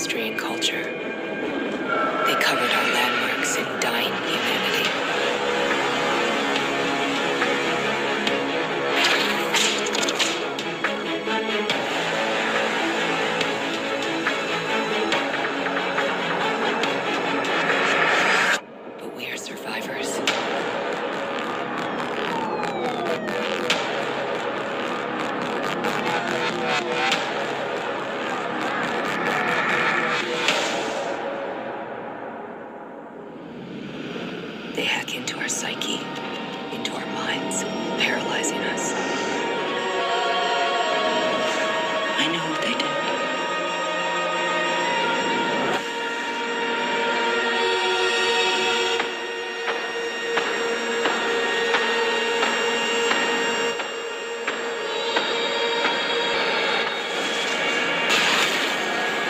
history and culture. They covered our landmarks in dying humanity. But we are survivors. They hack into our psyche, into our minds, paralyzing us. I know what they did.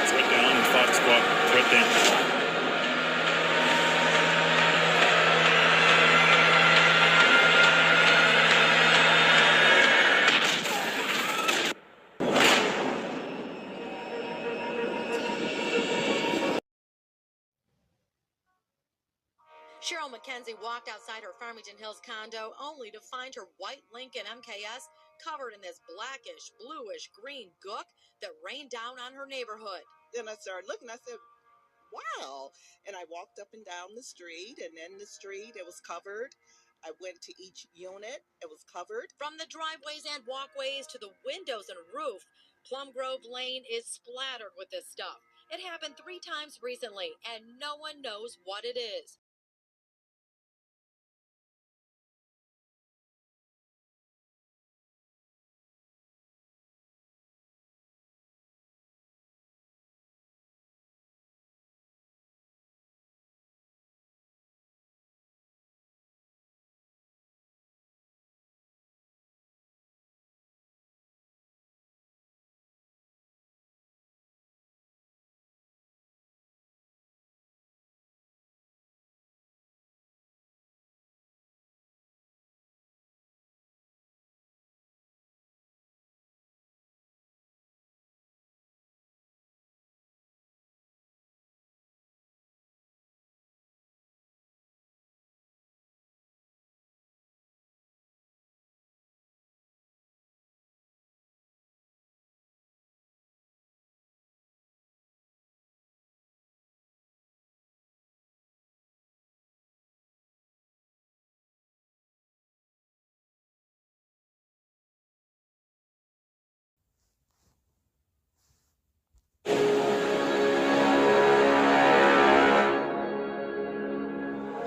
Threat down, Fox Squad, threat down. Cheryl McKenzie walked outside her Farmington Hills condo only to find her white Lincoln MKS covered in this blackish, bluish, green gook that rained down on her neighborhood. Then I started looking, I said, wow. And I walked up and down the street, and in the street, it was covered. I went to each unit, it was covered. From the driveways and walkways to the windows and roof, Plum Grove Lane is splattered with this stuff. It happened 3 times recently, and no one knows what it is.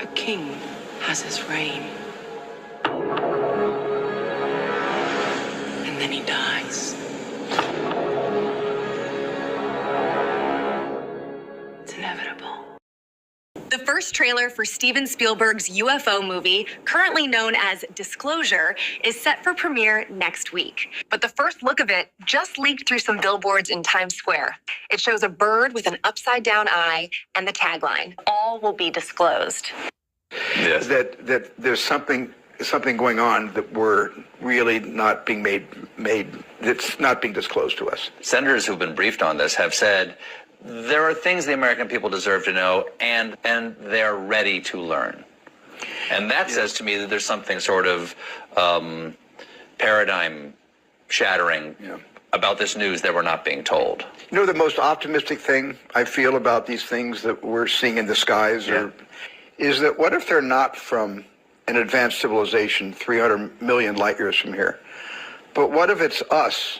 A king has his reign. And then he dies. It's inevitable. The first trailer for Steven Spielberg's UFO movie, currently known as Disclosure, is set for premiere next week. But the first look of it just leaked through some billboards in Times Square. It shows a bird with an upside-down eye and the tagline, "All will be disclosed." Yes. That there's something going on that we're really not being made that's not being disclosed to us. Senators who've been briefed on this have said there are things the American people deserve to know, and they're ready to learn. And that says to me that there's something sort of paradigm shattering about this news that we're not being told. You know, the most optimistic thing I feel about these things that we're seeing in the skies is that what if they're not from an advanced civilization 300 million light years from here? But what if it's us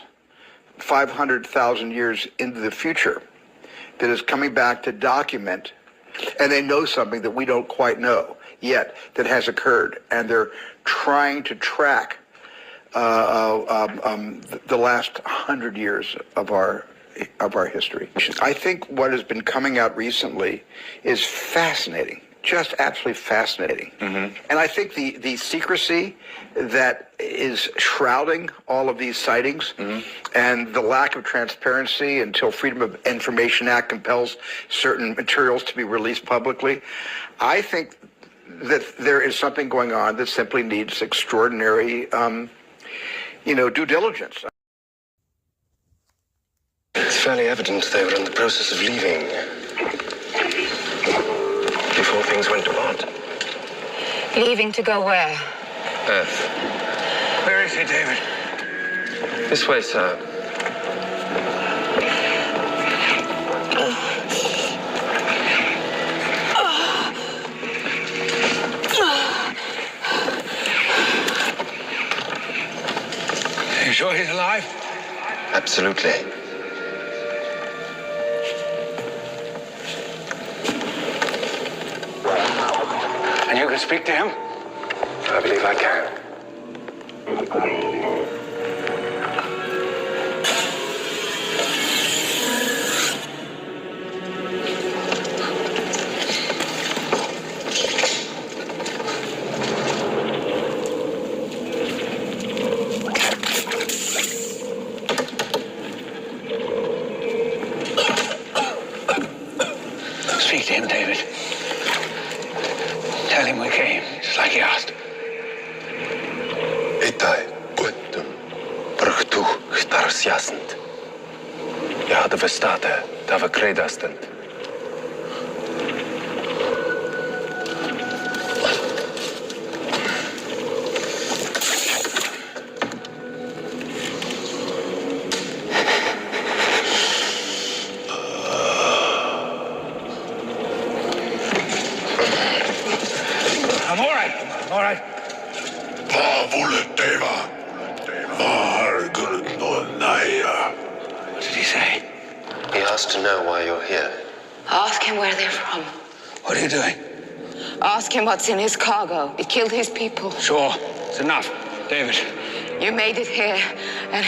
500,000 years into the future that is coming back to document, and they know something that we don't quite know yet that has occurred, and they're trying to track the last 100 years of our history. I think what has been coming out recently is fascinating. Just absolutely fascinating. Mm-hmm. And I think the secrecy that is shrouding all of these sightings and the lack of transparency until Freedom of Information Act compels certain materials to be released publicly, I think that there is something going on that simply needs extraordinary, due diligence. It's fairly evident they were in the process of leaving before things went to pot. Leaving to go where? Earth. Where is he, David? This way, sir. Are you sure he's alive? Absolutely. And you can speak to him? I believe I can. Speak to him, David. Tell him we came, just like he asked. Itai, Uttum, Brugtu, Starsjasnt. Ja, de verstate, da we kredastent. I'm all right. All right. What did he say? He asked to know why you're here. Ask him where they're from. What are you doing? Ask him what's in his cargo. It killed his people. Sure. It's enough. David. You made it here, and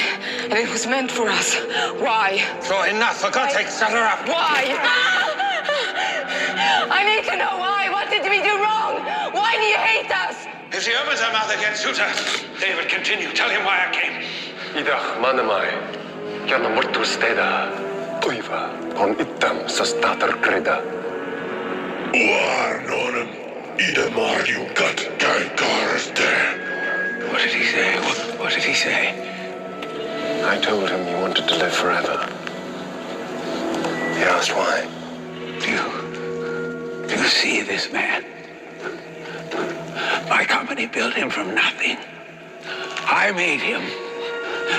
it was meant for us. Why? Sure, enough. For God's sake, shut her up. Why? I need to know why. What did we do wrong? Why do you hate us? If she opens her mouth again, shoot her. David, continue. Tell him why I came. Idach manemai, jana mortu steda, uiva, on itam sastater kreda. Uarnonem, ide marju kat karste. What did he say? What did he say? I told him you wanted to live forever. He asked why. Do you see this man? My company built him from nothing. I made him.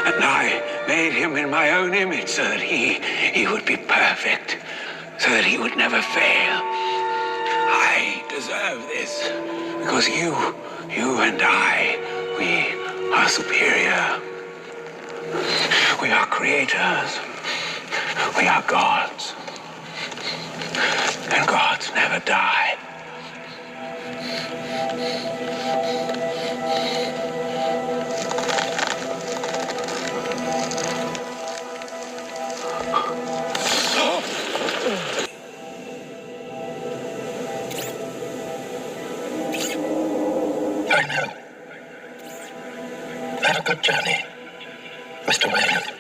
And I made him in my own image so that he would be perfect, so that he would never fail. I deserve this because you and I, we are superior. We are creators. We are gods. And gods never die. I know. Have a good journey, Mr. Wayne.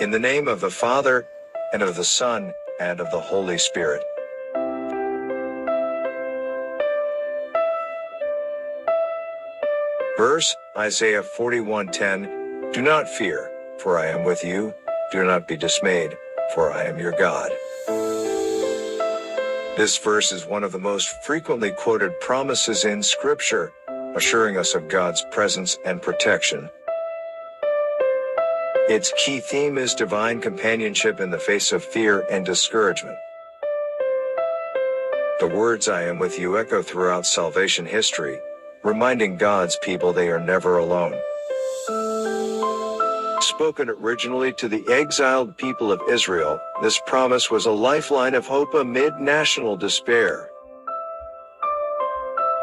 In the name of the Father, and of the Son, and of the Holy Spirit. Verse, Isaiah 41:10, Do not fear, for I am with you. Do not be dismayed, for I am your God. This verse is one of the most frequently quoted promises in Scripture, assuring us of God's presence and protection. Its key theme is divine companionship in the face of fear and discouragement. The words "I am with you" echo throughout salvation history, reminding God's people they are never alone. Spoken originally to the exiled people of Israel, this promise was a lifeline of hope amid national despair.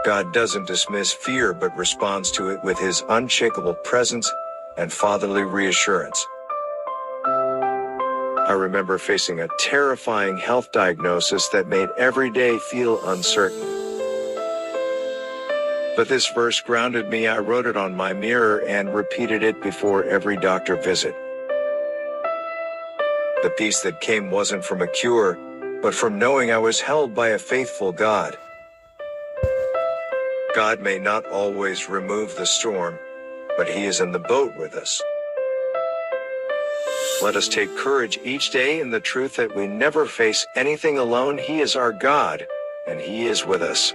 God doesn't dismiss fear but responds to it with his unshakable presence and fatherly reassurance. I remember facing a terrifying health diagnosis that made every day feel uncertain. But this verse grounded me. I wrote it on my mirror and repeated it before every doctor visit. The peace that came wasn't from a cure, but from knowing I was held by a faithful God. God may not always remove the storm, but he is in the boat with us. Let us take courage each day in the truth that we never face anything alone. He is our God, and he is with us.